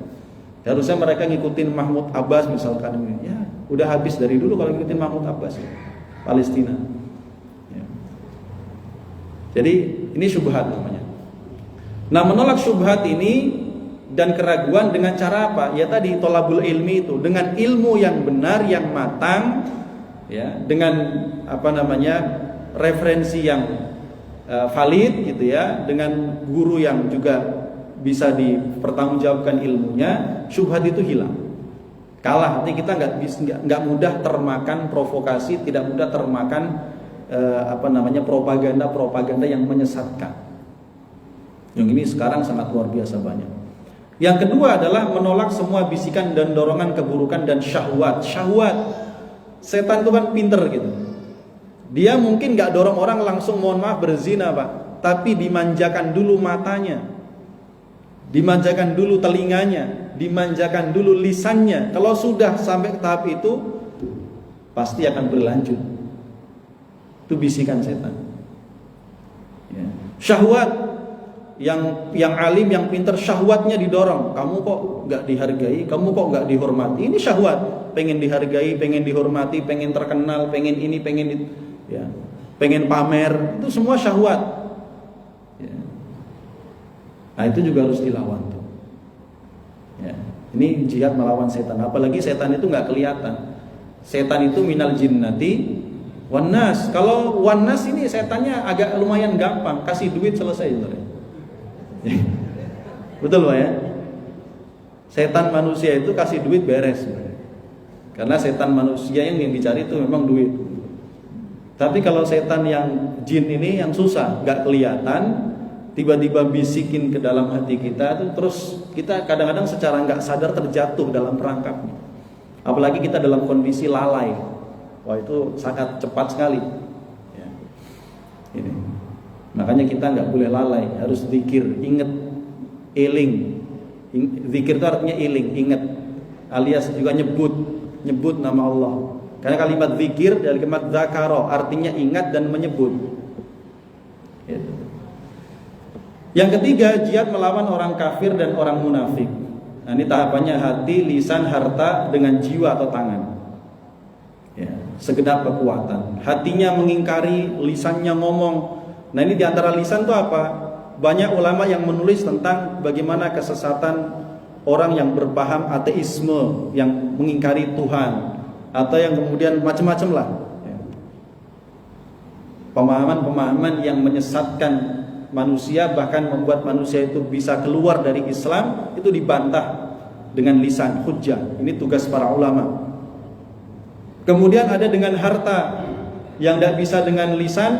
Harusnya mereka ngikutin Mahmud Abbas misalkan. Ya, udah habis dari dulu kalau ngikutin Mahmud Abbas ya. Palestina. Jadi ini syubhat namanya. Nah, menolak syubhat ini dan keraguan dengan cara apa? Ya tadi thalabul ilmi itu, dengan ilmu yang benar, yang matang, ya, dengan referensi yang valid gitu ya, dengan guru yang juga bisa dipertanggungjawabkan ilmunya, syubhat itu hilang. Kalah, nanti kita nggak mudah termakan provokasi, tidak mudah termakan propaganda yang menyesatkan. Yang ini sekarang sangat luar biasa banyak. Yang kedua adalah menolak semua bisikan dan dorongan keburukan dan syahwat. Syahwat, setan itu kan pinter gitu. Dia mungkin nggak dorong orang langsung mohon maaf berzina Pak, tapi dimanjakan dulu matanya, dimanjakan dulu telinganya, dimanjakan dulu lisannya. Kalau sudah sampai ke tahap itu, pasti akan berlanjut. Itu bisikan setan. Ya. Syahwat, yang alim, yang pintar, syahwatnya didorong. Kamu kok nggak dihargai, kamu kok nggak dihormati. Ini syahwat, pengen dihargai, pengen dihormati, pengen terkenal, pengen ini, pengen itu, ya, pengen pamer. Itu semua syahwat. Ya. Nah itu juga harus dilawan tuh. Ya. Ini jihad melawan setan. Apalagi setan itu nggak kelihatan. Setan itu minal jinnati Wanas, kalau wanas ini setannya agak lumayan gampang, kasih duit selesai. Betul Pak ya? Setan manusia itu kasih duit beres. Karena setan manusia yang dicari itu memang duit. Tapi kalau setan yang jin ini yang susah, gak kelihatan, tiba-tiba bisikin ke dalam hati kita itu, terus kita kadang-kadang secara gak sadar terjatuh dalam perangkapnya. Apalagi kita dalam kondisi lalai. Wah itu sangat cepat sekali. Ya. Ini. Makanya kita nggak boleh lalai, harus zikir, ingat, eling. Zikir itu artinya eling, ingat, alias juga nyebut nama Allah. Karena kalimat zikir dari kalimat zakaro artinya ingat dan menyebut. Ya. Yang ketiga, jihad melawan orang kafir dan orang munafik. Nah, ini tahapannya hati, lisan, harta dengan jiwa atau tangan. Ya, segenap kekuatan. Hatinya mengingkari, lisannya ngomong. Nah ini diantara lisan itu apa? banyak ulama yang menulis tentang bagaimana kesesatan orang yang berpaham ateisme, yang mengingkari Tuhan, atau yang kemudian macam-macam lah. Pemahaman-pemahaman yang menyesatkan manusia, bahkan membuat manusia itu bisa keluar dari Islam, itu dibantah dengan lisan hujjah. Ini tugas para ulama. Kemudian ada dengan harta, yang tidak bisa dengan lisan,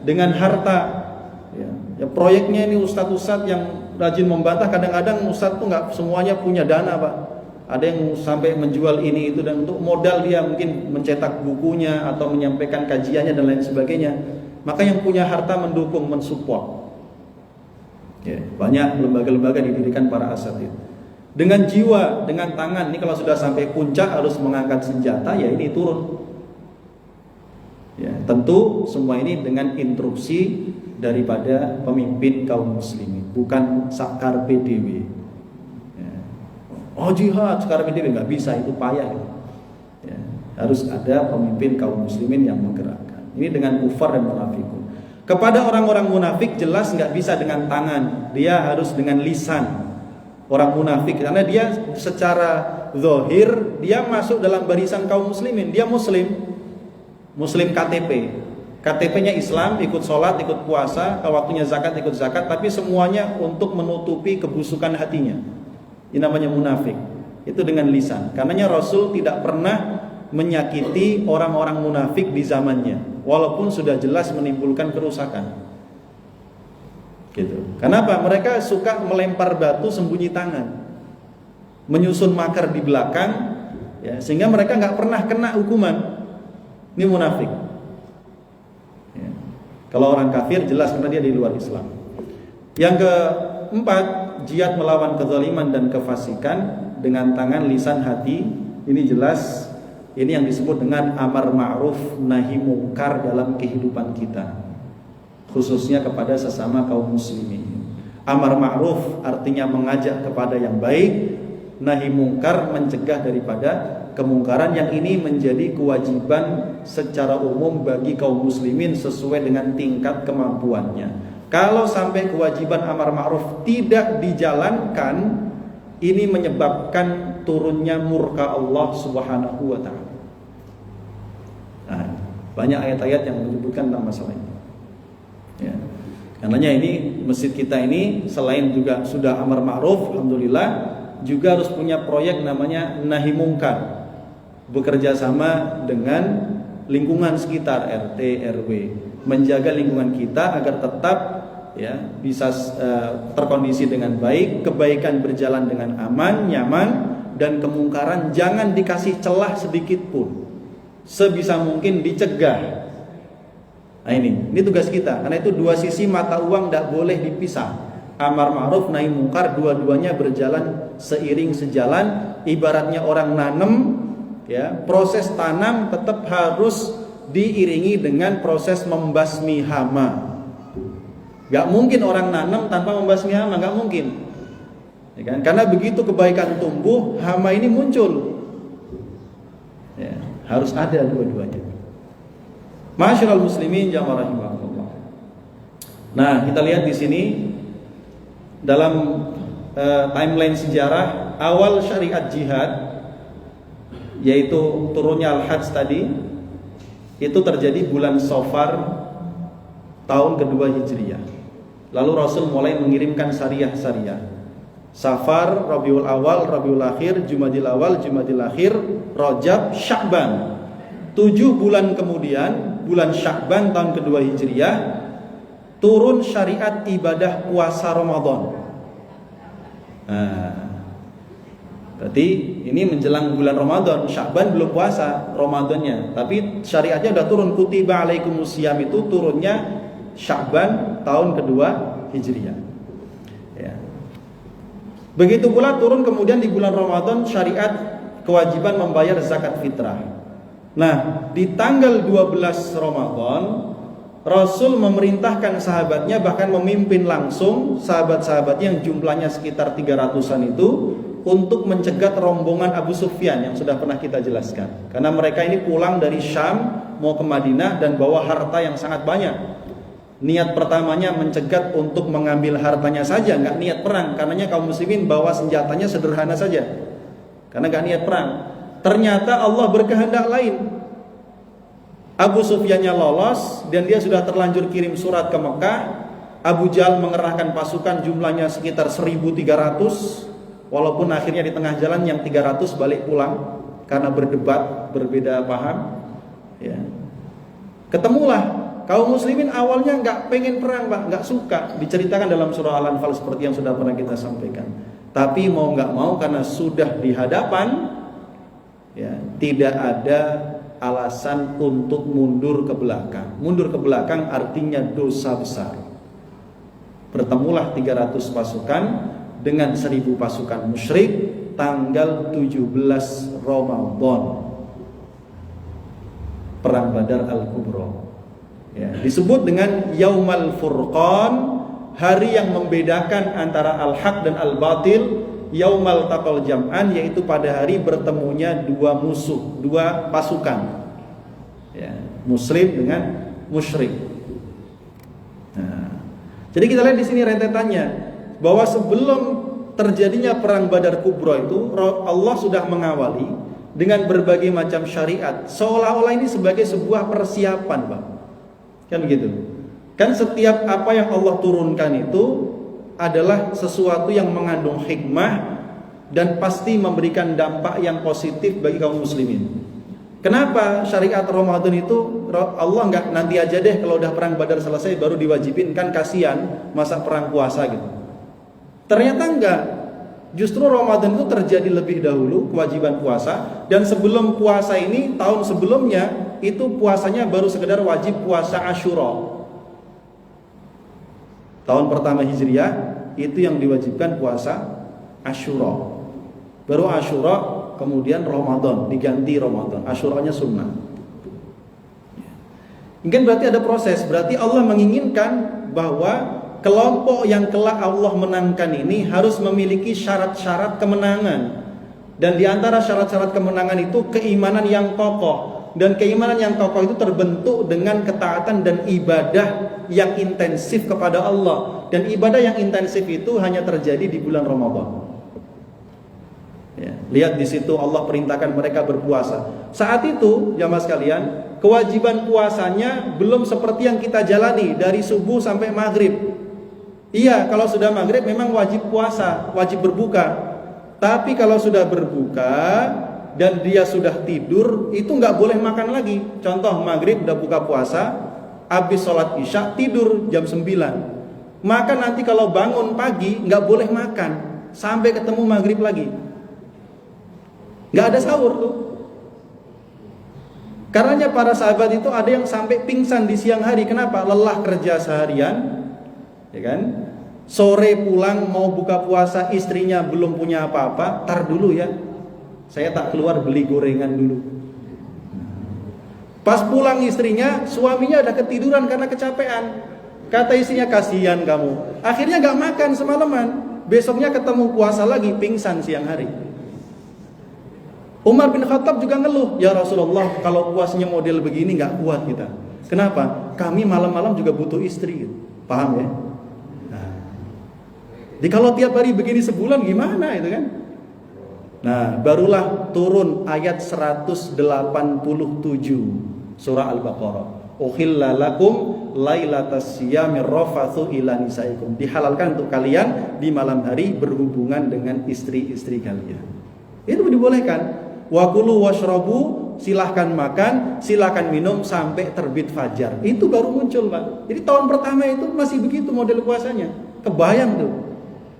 dengan harta. Ya, proyeknya ini ustadz-ustadz yang rajin membantah, kadang-kadang ustadz tuh nggak semuanya punya dana, Pak. Ada yang sampai menjual ini itu, dan untuk modal dia mungkin mencetak bukunya atau menyampaikan kajiannya dan lain sebagainya. Maka yang punya harta mendukung, mensupport. Ya, banyak lembaga-lembaga didirikan para asatidz. Dengan jiwa, dengan tangan, ini kalau sudah sampai puncak harus mengangkat senjata, ya ini turun. Ya, tentu semua ini dengan instruksi daripada pemimpin kaum muslimin, bukan sakar PDW. Ya. Oh jihad sakar PDW, nggak bisa, itu payah. Ya. Harus ada pemimpin kaum muslimin yang menggerakkan. Ini dengan kufar dan munafikun. Kepada orang-orang munafik jelas nggak bisa dengan tangan, dia harus dengan lisan. Orang munafik, karena dia secara zahir dia masuk dalam barisan kaum muslimin, dia muslim KTP, KTP-nya Islam, ikut sholat, ikut puasa, kalau waktunya zakat ikut zakat, tapi semuanya untuk menutupi kebusukan hatinya. Ini namanya munafik. Itu dengan lisan. Karenanya Rasul tidak pernah menyakiti orang-orang munafik di zamannya, walaupun sudah jelas menimbulkan kerusakan. Gitu. Kenapa? Mereka suka melempar batu sembunyi tangan, menyusun makar di belakang, ya, sehingga mereka nggak pernah kena hukuman. Ini munafik. Ya. Kalau orang kafir jelas karena dia di luar Islam. Yang keempat, jihad melawan kezaliman dan kefasikan dengan tangan, lisan, hati. Ini jelas. Ini yang disebut dengan amar ma'ruf nahi mungkar dalam kehidupan kita, khususnya kepada sesama kaum muslimin. Amar ma'ruf artinya mengajak kepada yang baik, nahi mungkar mencegah daripada kemungkaran, yang ini menjadi kewajiban secara umum bagi kaum muslimin sesuai dengan tingkat kemampuannya. Kalau sampai kewajiban amar ma'ruf tidak dijalankan, ini menyebabkan turunnya murka Allah Subhanahu wa taala. Nah, banyak ayat-ayat yang menyebutkan tentang masalah ini. Ya. Karenanya ini masjid kita ini selain juga sudah amar ma'ruf, alhamdulillah, juga harus punya proyek namanya nahi mungkar. Bekerja sama dengan lingkungan sekitar, RT, RW, menjaga lingkungan kita agar tetap ya bisa terkondisi dengan baik, kebaikan berjalan dengan aman, nyaman, dan kemungkaran jangan dikasih celah sedikit pun. Sebisa mungkin dicegah. Nah ini tugas kita. Karena itu dua sisi mata uang tidak boleh dipisah. Amar ma'ruf nahi mungkar, dua-duanya berjalan seiring sejalan. Ibaratnya orang nanam, ya, proses tanam tetap harus diiringi dengan proses membasmi hama. Gak mungkin orang nanam tanpa membasmi hama, gak mungkin. Ya kan? Karena begitu kebaikan tumbuh, hama ini muncul. Ya, harus ada dua-duanya. Ma'asyiral muslimin jamaah rahimakumullah. Nah, kita lihat di sini dalam timeline sejarah awal syariat jihad, yaitu turunnya Al-Hajj tadi, itu terjadi bulan Safar tahun kedua Hijriyah. Lalu Rasul mulai mengirimkan syariah-syariah. Safar, Rabiul Awal, Rabiul Akhir, Jumadil Awal, Jumadil Akhir, Rajab, Sya'ban. 7 bulan kemudian, bulan Sya'ban tahun kedua Hijriyah, turun syariat ibadah puasa Ramadan. Nah, berarti ini menjelang bulan Ramadan. Sya'ban belum puasa, Ramadannya, tapi syariatnya udah turun. Kutiba alaikumusiyam itu turunnya Sya'ban tahun kedua Hijriyah. Ya. Begitu pula turun kemudian di bulan Ramadan syariat kewajiban membayar zakat fitrah. Nah, di tanggal 12 Ramadan Rasul memerintahkan sahabatnya, bahkan memimpin langsung sahabat-sahabatnya yang jumlahnya sekitar 300-an itu, untuk mencegat rombongan Abu Sufyan yang sudah pernah kita jelaskan. Karena mereka ini pulang dari Syam mau ke Madinah dan bawa harta yang sangat banyak. Niat pertamanya mencegat untuk mengambil hartanya saja, nggak niat perang. Karenanya kaum muslimin bawa senjatanya sederhana saja, karena nggak niat perang. Ternyata Allah berkehendak lain. Abu Sufyannya lolos dan dia sudah terlanjur kirim surat ke Mekah. Abu Jahal mengerahkan pasukan jumlahnya sekitar 1.300, walaupun akhirnya di tengah jalan yang 300 balik pulang karena berdebat, berbeda paham. Ya. Ketemulah kaum muslimin awalnya nggak pengen perang, Pak, nggak suka. Diceritakan dalam surah Al-Anfal seperti yang sudah pernah kita sampaikan. Tapi mau nggak mau karena sudah di hadapan, ya, tidak ada alasan untuk mundur ke belakang. Mundur ke belakang artinya dosa besar. Bertemulah 300 pasukan dengan 1.000 pasukan musyrik tanggal 17 Ramadan, Perang Badar Al-Kubra. Ya, disebut dengan Yaumal Furqan, hari yang membedakan antara al-haq dan al-batil. Yaumal taqal jam'an, yaitu pada hari bertemunya dua musuh, dua pasukan, ya, muslim dengan musyrik. Nah, jadi kita lihat di sini rentetannya bahwa sebelum terjadinya perang Badar Kubra itu Allah sudah mengawali dengan berbagai macam syariat, seolah-olah ini sebagai sebuah persiapan, Pak. Kan begitu. Kan setiap apa yang Allah turunkan itu adalah sesuatu yang mengandung hikmah dan pasti memberikan dampak yang positif bagi kaum muslimin. Kenapa syariat Ramadan itu Allah nggak nanti aja deh kalau udah perang Badar selesai baru diwajibin, kan kasihan masa perang puasa gitu. Ternyata enggak. Justru Ramadan itu terjadi lebih dahulu kewajiban puasa, dan sebelum puasa ini tahun sebelumnya itu puasanya baru sekedar wajib puasa Asyura. Tahun pertama Hijriah itu yang diwajibkan puasa Asyura. Baru Asyura kemudian Ramadan, diganti Ramadan. Asyuranya sunnah. Mungkin berarti ada proses. Berarti Allah menginginkan bahwa kelompok yang kelak Allah menangkan ini harus memiliki syarat-syarat kemenangan. Dan di antara syarat-syarat kemenangan itu keimanan yang kokoh. Dan keimanan yang kokoh itu terbentuk dengan ketaatan dan ibadah yang intensif kepada Allah. Dan ibadah yang intensif itu hanya terjadi di bulan Ramadan. Ya, lihat di situ Allah perintahkan mereka berpuasa. Saat itu, jamaah sekalian, kewajiban puasanya belum seperti yang kita jalani dari subuh sampai maghrib. Iya, kalau sudah maghrib memang wajib puasa, wajib berbuka. Tapi kalau sudah berbuka dan dia sudah tidur, itu nggak boleh makan lagi. Contoh, maghrib udah buka puasa, habis sholat isya tidur jam 9. Maka nanti kalau bangun pagi nggak boleh makan sampai ketemu maghrib lagi. Nggak ada sahur tuh. Karenanya para sahabat itu ada yang sampai pingsan di siang hari. Kenapa? Lelah kerja seharian, ya kan? Sore pulang mau buka puasa, istrinya belum punya apa-apa. Tar dulu ya, saya tak keluar beli gorengan dulu. Pas pulang istrinya, suaminya udah ketiduran karena kecapean. Kata istrinya, kasihan kamu. Akhirnya gak makan semalaman. Besoknya ketemu puasa lagi, pingsan siang hari. Umar bin Khattab juga ngeluh, ya Rasulullah, kalau puasanya model begini gak kuat kita. Kenapa? Kami malam-malam juga butuh istri. Paham ya? Nah, jadi kalau tiap hari begini sebulan gimana itu kan? Nah, barulah turun ayat 187 surah Al-Baqarah. Uhilla lakum lailatas siyamir rafathu ila nisaikum. Dihalalkan untuk kalian di malam hari berhubungan dengan istri-istri kalian. Itu dibolehkan. Wa kulu washrabu, silahkan makan, silahkan minum sampai terbit fajar. Itu baru muncul, Pak. Jadi tahun pertama itu masih begitu model puasanya. Kebayang tuh.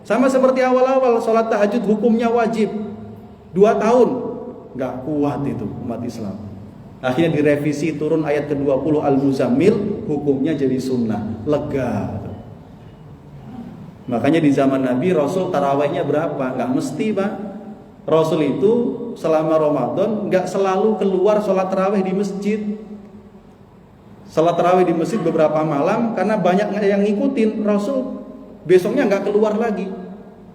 Sama seperti awal-awal sholat tahajud hukumnya wajib. 2 tahun nggak kuat itu umat Islam. Akhirnya direvisi, turun ayat ke-20 Al-Muzammil, hukumnya jadi sunnah. Lega. Makanya di zaman Nabi Rasul tarawihnya berapa? Nggak mesti, Pak. Rasul itu selama Ramadan nggak selalu keluar sholat tarawih di masjid. Sholat tarawih di masjid beberapa malam karena banyak yang ngikutin. Rasul besoknya nggak keluar lagi.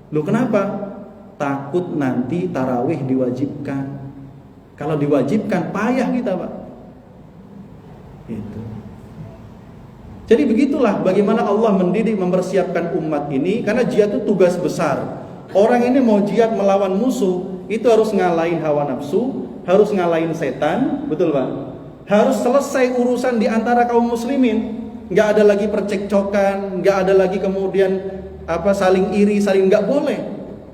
Loh kenapa? Takut nanti tarawih diwajibkan. Kalau diwajibkan payah kita, Pak. Gitu. Jadi begitulah bagaimana Allah mendidik, mempersiapkan umat ini, karena jihad itu tugas besar. Orang ini mau jihad melawan musuh, itu harus ngalahin hawa nafsu, harus ngalahin setan, betul Pak? Harus selesai urusan di antara kaum muslimin. Nggak ada lagi percekcokan, nggak ada lagi kemudian saling iri, saling, nggak boleh.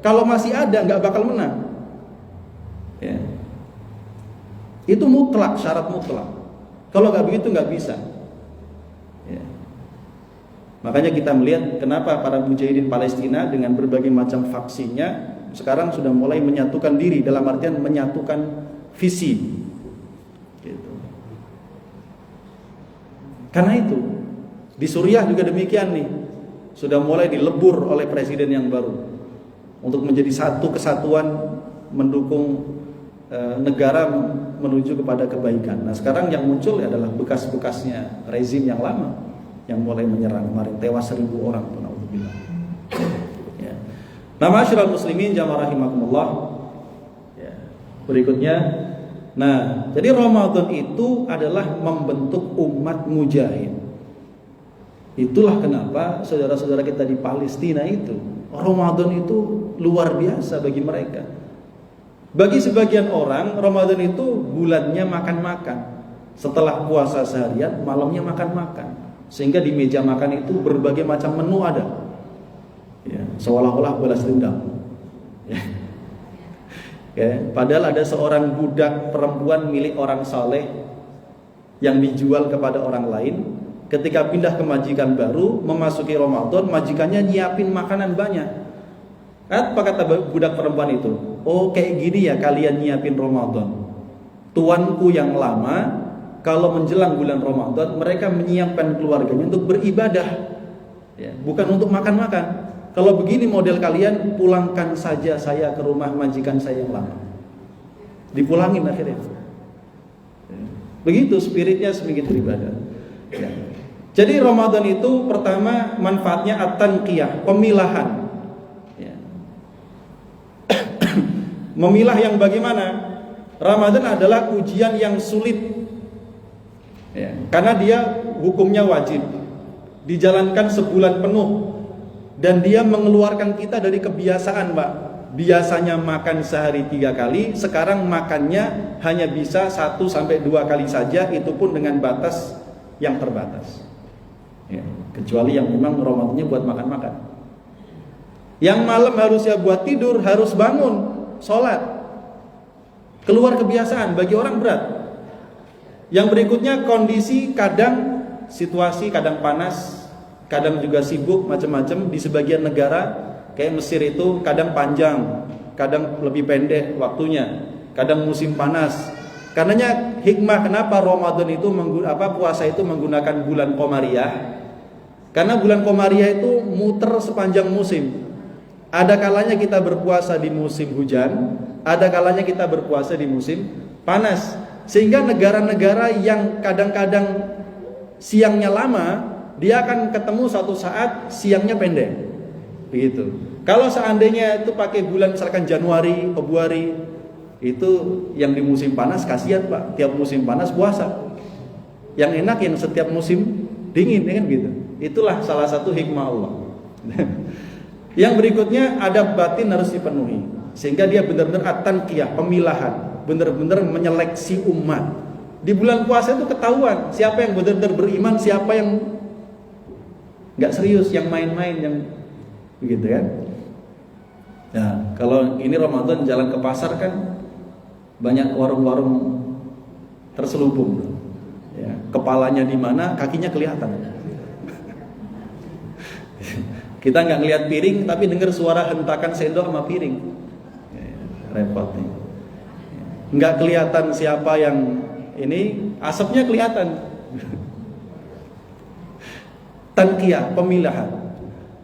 Kalau masih ada, nggak bakal menang. Ya. Itu mutlak, syarat mutlak. Kalau nggak begitu nggak bisa. Ya. Makanya kita melihat kenapa para mujahidin Palestina dengan berbagai macam faksinya sekarang sudah mulai menyatukan diri, dalam artian menyatukan visi. Gitu. Karena itu di Suriah juga demikian nih, sudah mulai dilebur oleh presiden yang baru untuk menjadi satu kesatuan mendukung negara menuju kepada kebaikan. Nah sekarang yang muncul adalah bekas-bekasnya rezim yang lama yang mulai menyerang. Kemarin tewas 1.000 orang. Ya. Nah ma'asyiral muslimin jamaah rahimakumullah. Ya. Berikutnya, nah jadi Ramadan itu adalah membentuk umat mujahid. Itulah kenapa saudara-saudara kita di Palestina itu Ramadan itu luar biasa bagi mereka. Bagi sebagian orang Ramadan itu bulannya makan-makan. Setelah puasa seharian, malamnya makan-makan. Sehingga di meja makan itu berbagai macam menu ada. Ya, seolah-olah balas dendam. Ya. Ya, padahal ada seorang budak perempuan milik orang saleh yang dijual kepada orang lain. Ketika pindah ke majikan baru, memasuki Ramadan, majikannya nyiapin makanan banyak. Apa kata budak perempuan itu? Oh kayak gini ya kalian nyiapin Ramadan. Tuanku yang lama kalau menjelang bulan Ramadan mereka menyiapkan keluarganya untuk beribadah, ya, bukan untuk makan-makan. Kalau begini model kalian, pulangkan saja saya ke rumah majikan saya yang lama. Dipulangin akhirnya. Begitu spiritnya semakin beribadah. Ya. Jadi Ramadan itu pertama manfaatnya at-tanqiyah, pemilahan. Memilah yang bagaimana? Ramadan adalah ujian yang sulit ya, karena dia hukumnya wajib dijalankan sebulan penuh dan dia mengeluarkan kita dari kebiasaan Pak. Biasanya makan sehari 3 kali, sekarang makannya hanya bisa 1-2 kali saja, itu pun dengan batas yang terbatas ya, kecuali yang memang Ramadannya buat makan-makan. Yang malam harusnya buat tidur, harus bangun sholat. Keluar kebiasaan, bagi orang berat. Yang berikutnya kondisi, kadang situasi kadang panas, kadang juga sibuk macam-macam. Di sebagian negara kayak Mesir itu kadang panjang, kadang lebih pendek waktunya, kadang musim panas. Karenanya hikmah kenapa Ramadan itu puasa itu menggunakan bulan Qomariyah. Karena bulan Qomariyah itu muter sepanjang musim. Ada kalanya kita berpuasa di musim hujan, ada kalanya kita berpuasa di musim panas. Sehingga negara-negara yang kadang-kadang siangnya lama, dia akan ketemu suatu saat siangnya pendek. Begitu. Kalau seandainya itu pakai bulan misalkan Januari, Februari, itu yang di musim panas kasihan Pak, tiap musim panas puasa. Yang enak yang setiap musim dingin, kan gitu. Itulah salah satu hikmah Allah. Yang berikutnya adab batin harus dipenuhi, sehingga dia benar-benar at-tanqiyah, pemilahan, benar-benar menyeleksi umat. Di bulan puasa itu ketahuan siapa yang benar-benar beriman, siapa yang nggak serius, yang main-main, yang begitu kan. Nah, kalau ini Ramadan jalan ke pasar kan banyak warung-warung terselubung. Ya, kepalanya di mana, kakinya kelihatan. Kita nggak ngelihat piring, tapi dengar suara hentakan sendok sama piring. Repot nih. Nggak kelihatan siapa yang ini, asapnya kelihatan. Tanqiyah, pemilahan.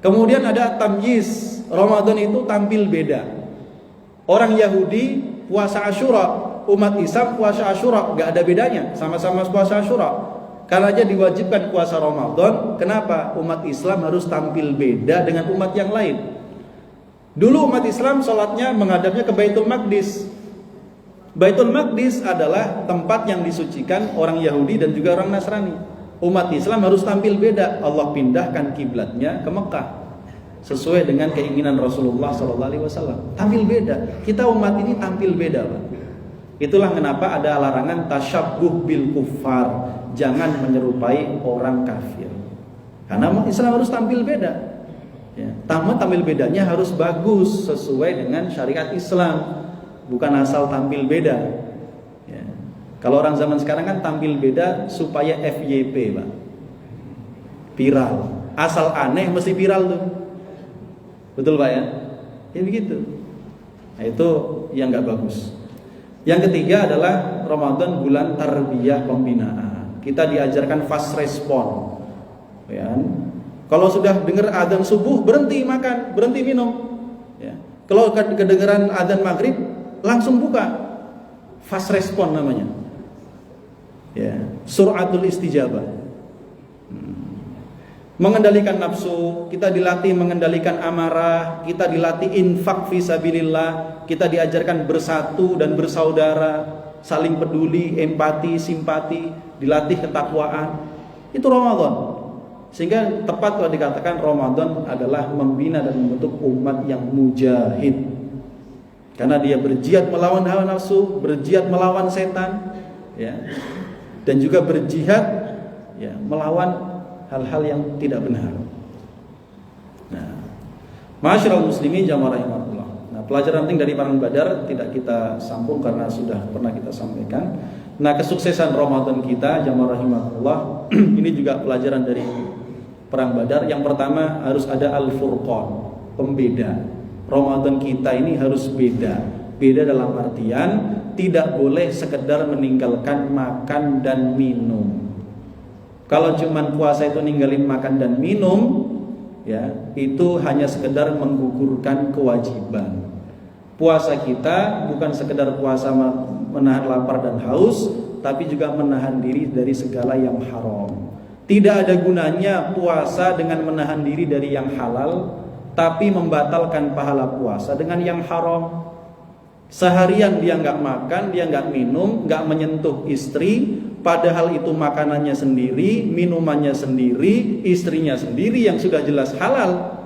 Kemudian ada tamyiz. Ramadan itu tampil beda. Orang Yahudi puasa Asyura, umat Islam puasa Asyura, nggak ada bedanya, sama-sama puasa Asyura. Karena aja diwajibkan puasa Ramadan, kenapa? Umat Islam harus tampil beda dengan umat yang lain. Dulu umat Islam sholatnya menghadapnya ke Baitul Maqdis. Baitul Maqdis adalah tempat yang disucikan orang Yahudi dan juga orang Nasrani. Umat Islam harus tampil beda. Allah pindahkan kiblatnya ke Mekah sesuai dengan keinginan Rasulullah SAW. Tampil beda. Kita umat ini tampil beda, Pak. Itulah kenapa ada larangan tasyabbuh bil kuffar. Jangan menyerupai orang kafir. Karena umat Islam harus tampil beda. Ya, tampil bedanya harus bagus sesuai dengan syariat Islam, bukan asal tampil beda. Ya. Kalau orang zaman sekarang kan tampil beda supaya FYP, Pak, viral. Asal aneh mesti viral tuh, betul Pak ya? Ya begitu. Nah, itu yang nggak bagus. Yang ketiga adalah Ramadan bulan tarbiyah pembinaan. Kita diajarkan fast respon. Ya. Kalau sudah dengar adzan subuh, berhenti makan, berhenti minum. Ya. Kalau kedengaran adzan maghrib, langsung buka. Fast respon namanya. Ya. Suratul istijabah. Mengendalikan nafsu, kita dilatih mengendalikan amarah, kita dilatih infak fisabilillah, kita diajarkan bersatu dan bersaudara, saling peduli, empati, simpati, dilatih ketakwaan. Itu Ramadan. Sehingga tepat kalau dikatakan Ramadan adalah membina dan membentuk umat yang mujahid. Karena dia berjihad melawan hawa nafsu, berjihad melawan setan, ya. Dan juga berjihad ya, melawan hal-hal yang tidak benar. Nah, ma'asyiral muslimin jamaah rahimakumullah. Nah, pelajaran penting dari Perang Badar tidak kita sambung karena sudah pernah kita sampaikan. Nah, kesuksesan Ramadan kita jamaah rahimakumullah ini juga pelajaran dari Perang Badar. Yang pertama harus ada al-furqan, pembeda. Ramadan kita ini harus beda. Beda dalam artian tidak boleh sekedar meninggalkan makan dan minum. Kalau cuman puasa itu ninggalin makan dan minum, ya, itu hanya sekedar menggugurkan kewajiban. Puasa kita bukan sekedar puasa menahan lapar dan haus, tapi juga menahan diri dari segala yang haram. Tidak ada gunanya puasa dengan menahan diri dari yang halal, tapi membatalkan pahala puasa dengan yang haram. Seharian dia nggak makan, dia nggak minum, nggak menyentuh istri, padahal itu makanannya sendiri, minumannya sendiri, istrinya sendiri yang sudah jelas halal,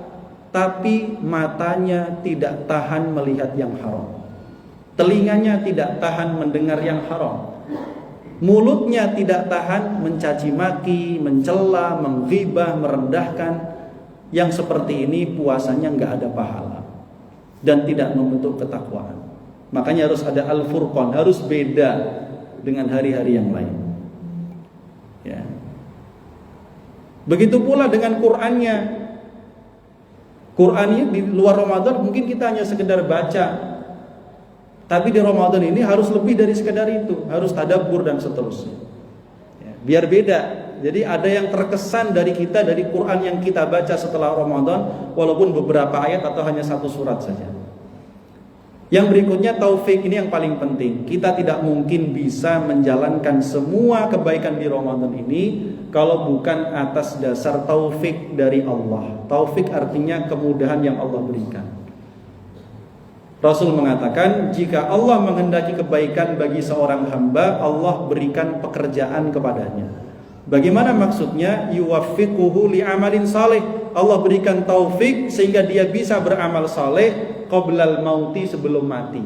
tapi matanya tidak tahan melihat yang haram, telinganya tidak tahan mendengar yang haram, mulutnya tidak tahan mencaci maki, mencela, menghibah, merendahkan. Yang seperti ini puasanya nggak ada pahala dan tidak membentuk ketakwaan. Makanya harus ada al-furqan, harus beda dengan hari-hari yang lain. Ya. Begitu pula dengan Qur'annya. Qur'annya di luar Ramadan mungkin kita hanya sekedar baca, tapi di Ramadan ini harus lebih dari sekedar itu, harus tadabbur dan seterusnya. Ya, biar beda. Jadi ada yang terkesan dari kita, dari Quran yang kita baca setelah Ramadan, walaupun beberapa ayat atau hanya satu surat saja. Yang berikutnya taufik, ini yang paling penting. Kita tidak mungkin bisa menjalankan semua kebaikan di Ramadan ini kalau bukan atas dasar taufik dari Allah. Taufik artinya kemudahan yang Allah berikan. Rasul mengatakan, jika Allah menghendaki kebaikan bagi seorang hamba, Allah berikan pekerjaan kepadanya. Bagaimana maksudnya? Yuwaffiquhu li'amalin saleh. Allah berikan taufik sehingga dia bisa beramal saleh qoblal mauti, sebelum mati.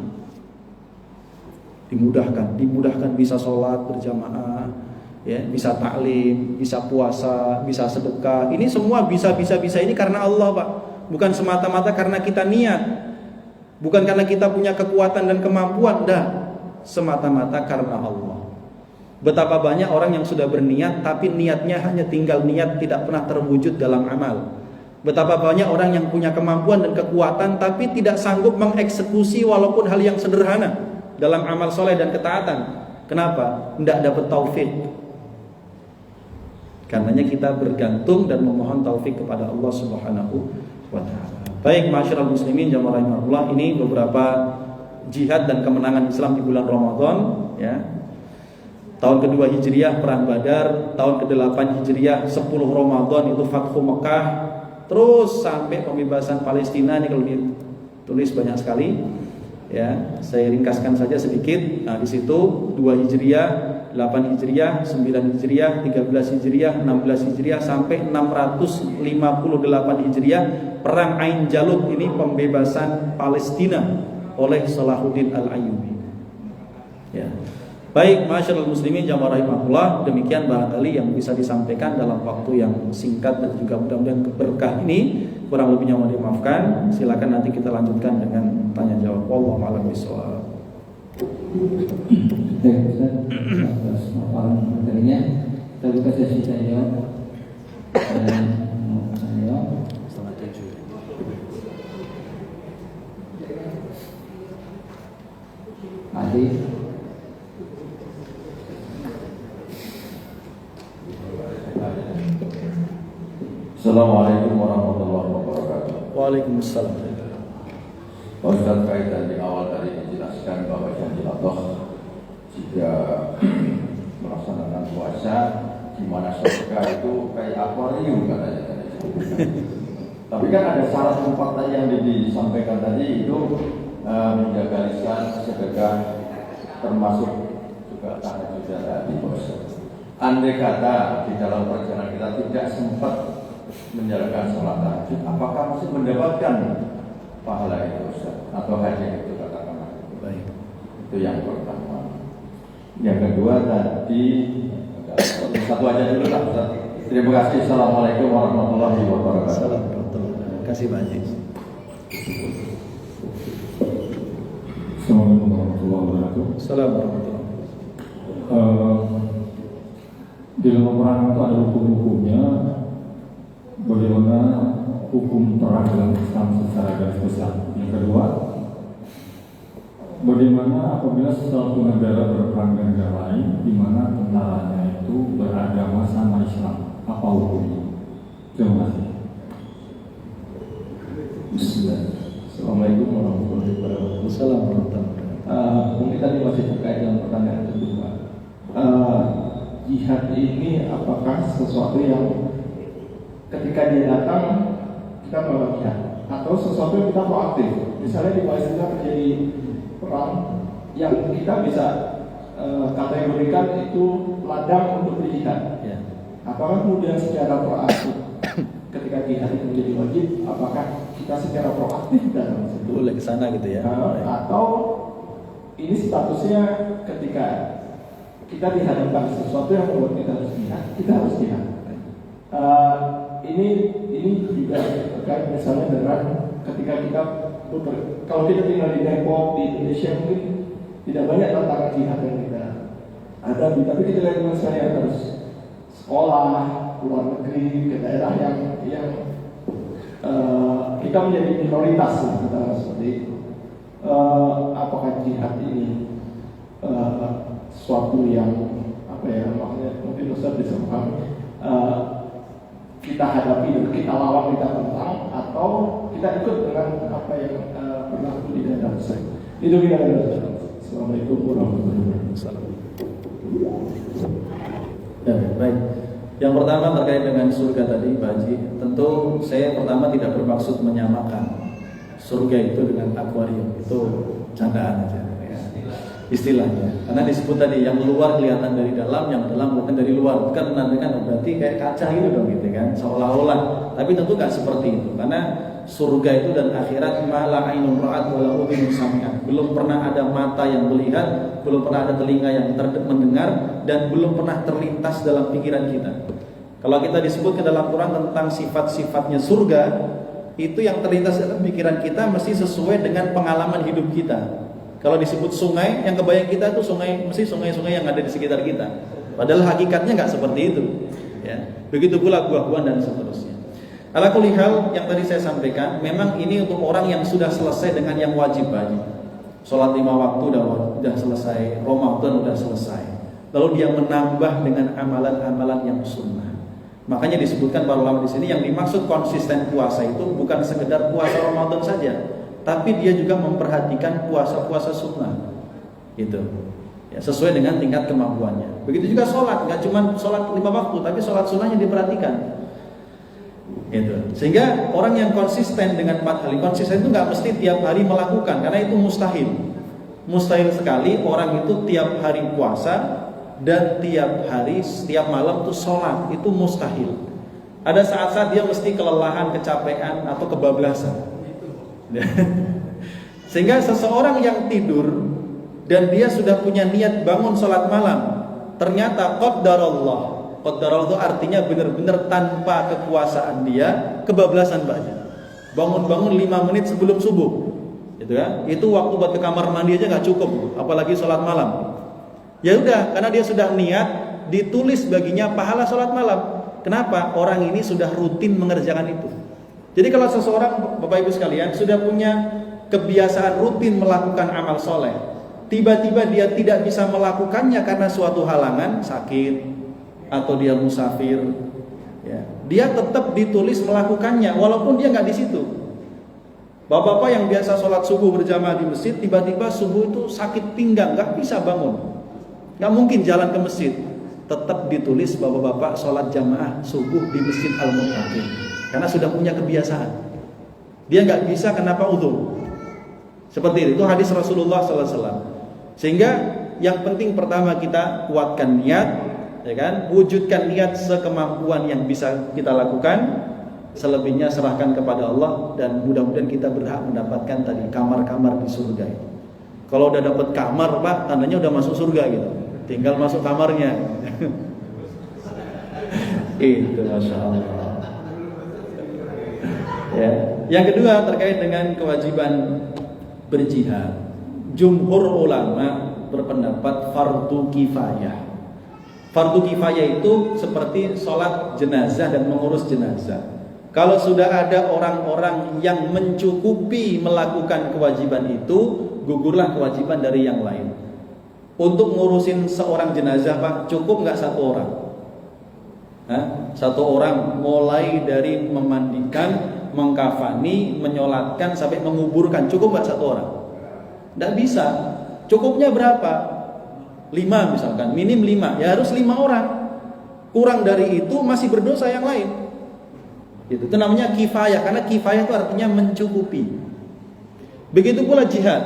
Dimudahkan bisa sholat berjamaah, ya, bisa taklim, bisa puasa, bisa sedekah. Ini semua bisa ini karena Allah, Pak. Bukan semata-mata karena kita niat. Bukan karena kita punya kekuatan dan kemampuan, enggak. Semata-mata karena Allah. Betapa banyak orang yang sudah berniat tapi niatnya hanya tinggal niat, tidak pernah terwujud dalam amal. Betapa banyak orang yang punya kemampuan dan kekuatan tapi tidak sanggup mengeksekusi walaupun hal yang sederhana dalam amal soleh dan ketaatan. Kenapa? Tidak dapat taufik. Karenanya kita bergantung dan memohon taufik kepada Allah Subhanahu wa taala. Baik, masyarakat muslimin jamaah rahimahullah, ini beberapa jihad dan kemenangan Islam di bulan Ramadan, ya. Tahun kedua Hijriah Perang Badar, tahun ke-8 Hijriah 10 Ramadan itu Fathu Mekah, terus sampai pembebasan Palestina. Ini kalau ditulis banyak sekali, Ya, saya ringkaskan saja sedikit. Nah, di situ 2 Hijriah, 8 Hijriah, 9 Hijriah, 13 Hijriah, 16 Hijriah sampai 658 Hijriah, perang Ain Jalut ini pembebasan Palestina oleh Salahuddin Al-Ayyubi. Ya. Baik, masyaallah muslimin jamaah rahimahullah, demikian barangkali yang bisa disampaikan dalam waktu yang singkat dan juga mudah-mudahan berkah ini. Kurang lebihnya mohon dimaafkan. Silakan nanti kita lanjutkan dengan tanya jawab. Wallahu a'lam bishawab. Baik, Ustaz. Atas paparan materinya, kita buka sesi tanya jawab. Setengah 7. Adi. Assalamualaikum warahmatullahi wabarakatuh. Waalaikumsalam. Pak Ustaz, kaitan di awal tadi dijelaskan bahwa Syahdilatlah jika melaksanakan puasa di mana surga itu kayak akuarium katanya tadi. Tapi kan ada syarat 4 tadi yang disampaikan tadi itu menjaga lisan, sedekah, termasuk juga tahajud tadi, Pak Ustaz. Andai kata di dalam perjalanan kita tidak sempat menjalankan sholat tahajud, apakah masih mendapatkan pahala itu, Ustaz? Atau hanya itu katakanlah? Baik. Itu yang pertama. Yang kedua tadi satu aja dulu lah, Ustaz. Terima kasih. Assalamualaikum warahmatullahi wabarakatuh. Assalamualaikum. Terima kasih banyak. Assalamualaikum warahmatullahi wabarakatuh. Assalamualaikum. Di dalam perang itu ada hukum-hukumnya. Bagaimana hukum perang dalam Islam secara garis besar. Yang kedua, bagaimana apabila suatu negara berperang dengan negara lain di mana tentaranya itu beragama sama Islam, apa hukumnya? Terima kasih. Bismillah. Assalamualaikum warahmatullahi wabarakatuh. Assalamualaikum. Mungkin tadi masih terkait dengan pertanyaan kedua. Jihad ini apakah sesuatu yang ketika dia datang kita melakukan jihad, atau sesuatu yang kita proaktif? Misalnya di Palestina terjadi perang yang kita bisa kategorikan itu ladang untuk berjihad. Ya. Apakah kemudian secara proaktif ketika jihad itu menjadi wajib, apakah kita secara proaktif dalam situ? Boleh ke sana gitu ya. Atau ini statusnya ketika kita dihadapkan sesuatu yang membuat kita harus jihad, kita harus jihad. Ini juga terkait misalnya dengan ketika kita kalau kita tinggal di Depok di Indonesia mungkin tidak banyak tantangan jihad yang kita hadapi, tapi kita lihat misalnya yang harus sekolah luar negeri ke daerah yang kita menjadi minoritas kita seperti itu. Apakah jihad ini suatu yang makanya mungkin Ustaz bisa paham, kita hadapi dan kita lawan, kita tentang, atau kita ikut dengan apa yang berlaku di dalam Ustaz. Itu kita ada. Assalamualaikum warahmatullahi wabarakatuh. Ya, baik. Yang pertama terkait dengan surga tadi, Pak Haji, tentu saya pertama tidak bermaksud menyamakan surga itu dengan akuarium, itu candaan aja ya, istilahnya. Karena disebut tadi yang luar kelihatan dari dalam, yang dalam kelihatan dari luar. Bukan menandakan berarti kayak kaca gitu dong gitu kan, seolah-olah. Tapi tentu nggak seperti itu. Karena surga itu dan akhirat mala ainun ra'at wala udhun sami'at. Belum pernah ada mata yang melihat, belum pernah ada telinga yang mendengar, dan belum pernah terlintas dalam pikiran kita. Kalau kita disebut ke dalam Quran tentang sifat-sifatnya surga, itu yang terlintas dalam pikiran kita mesti sesuai dengan pengalaman hidup kita. Kalau disebut sungai, yang kebayang kita itu sungai, mesti sungai-sungai yang ada di sekitar kita. Padahal hakikatnya nggak seperti itu. Ya, begitu pula buah-buahan dan seterusnya. Ala kulli hal yang tadi saya sampaikan, memang ini untuk orang yang sudah selesai dengan yang wajib aja. Sholat 5 waktu udah selesai, Ramadan udah selesai. Lalu dia menambah dengan amalan-amalan yang sunnah. Makanya disebutkan para ulama di sini yang dimaksud konsisten puasa itu bukan sekedar puasa Ramadan saja, tapi dia juga memperhatikan puasa-puasa sunnah. Gitu. Ya, sesuai dengan tingkat kemampuannya. Begitu juga sholat, nggak cuma sholat 5 waktu, tapi sholat sunnahnya diperhatikan. Itu. Sehingga orang yang konsisten dengan 4 hal, konsisten itu nggak mesti tiap hari melakukan, karena itu mustahil. Mustahil sekali orang itu tiap hari puasa dan tiap hari, setiap malam tuh sholat, itu mustahil. Ada saat-saat dia mesti kelelahan, kecapean, atau kebablasan. Sehingga seseorang yang tidur dan dia sudah punya niat bangun sholat malam, ternyata qaddarallah itu artinya benar-benar tanpa kekuasaan dia kebablasan banyak. Bangun-bangun 5 menit sebelum subuh, gitu kan? Itu waktu buat ke kamar mandi aja nggak cukup, apalagi sholat malam. Ya udah, karena dia sudah niat, ditulis baginya pahala sholat malam. Kenapa? Orang ini sudah rutin mengerjakan itu. Jadi kalau seseorang, Bapak Ibu sekalian, sudah punya kebiasaan rutin melakukan amal soleh, tiba-tiba dia tidak bisa melakukannya karena suatu halangan, sakit, atau dia musafir, ya, dia tetap ditulis melakukannya walaupun dia nggak di situ. Bapak-bapak yang biasa sholat subuh berjamaah di masjid, tiba-tiba subuh itu sakit pinggang, nggak bisa bangun, nggak mungkin jalan ke masjid, tetap ditulis bapak-bapak sholat jamaah subuh di Masjid Al-Muttaqin, karena sudah punya kebiasaan. Dia nggak bisa, kenapa? Udzur. Seperti itu hadis Rasulullah SAW. Sehingga yang penting pertama kita kuatkan niat, ya kan? Wujudkan niat sekemampuan yang bisa kita lakukan. Selebihnya serahkan kepada Allah, dan mudah-mudahan kita berhak mendapatkan tadi kamar-kamar di surga itu. Kalau udah dapat kamar, Pak, tandanya udah masuk surga gitu. Tinggal masuk kamarnya. Itu Masya Allah. Ya. Yang kedua terkait dengan kewajiban berjihad. Jumhur ulama berpendapat fardu kifayah. Fardu kifayah itu seperti sholat jenazah dan mengurus jenazah. Kalau sudah ada orang-orang yang mencukupi melakukan kewajiban itu, gugurlah kewajiban dari yang lain. Untuk ngurusin seorang jenazah, Pak, cukup nggak satu orang? Satu orang mulai dari memandikan, mengkafani, menyolatkan sampai menguburkan, cukup nggak satu orang? Nggak bisa. Cukupnya berapa? 5 misalkan, minim 5, ya harus 5 orang. Kurang dari itu masih berdosa yang lain. Itu namanya kifayah, karena kifayah itu artinya mencukupi. Begitu pula jihad.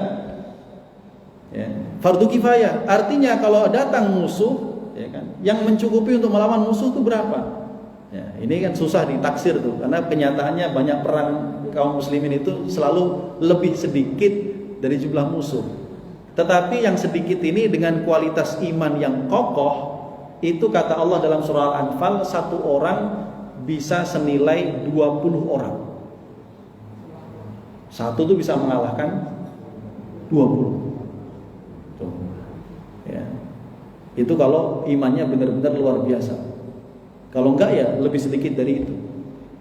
Ya, fardu kifayah artinya kalau datang musuh, ya kan, yang mencukupi untuk melawan musuh itu berapa? Ya, ini kan susah ditaksir tuh, karena kenyataannya banyak perang kaum muslimin itu selalu lebih sedikit dari jumlah musuh. Tetapi yang sedikit ini dengan kualitas iman yang kokoh, itu kata Allah dalam surah Al-Anfal, satu orang bisa senilai 20 orang. Satu tuh bisa mengalahkan 20. Tuh. Ya. Itu kalau imannya benar-benar luar biasa. Kalau enggak ya lebih sedikit dari itu.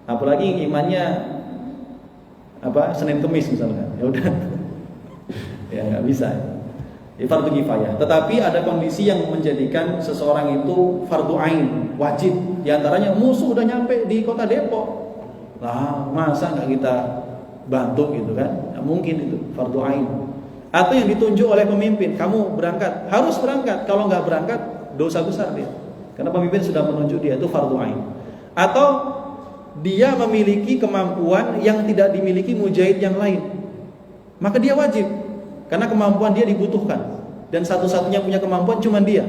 Apalagi imannya Senin Kemis misalnya. Ya udah. Ya enggak bisa. Fardu kifayah. Tetapi ada kondisi yang menjadikan seseorang itu fardu ain, wajib. Di antaranya musuh udah nyampe di kota Depok. Lah, masa nggak kita bantu gitu kan? Nggak mungkin itu fardu ain. Atau yang ditunjuk oleh pemimpin, kamu berangkat, harus berangkat. Kalau nggak berangkat, dosa besar dia. Karena pemimpin sudah menunjuk dia, itu fardu ain. Atau dia memiliki kemampuan yang tidak dimiliki mujahid yang lain, maka dia wajib. Karena kemampuan dia dibutuhkan, dan satu-satunya punya kemampuan cuma dia.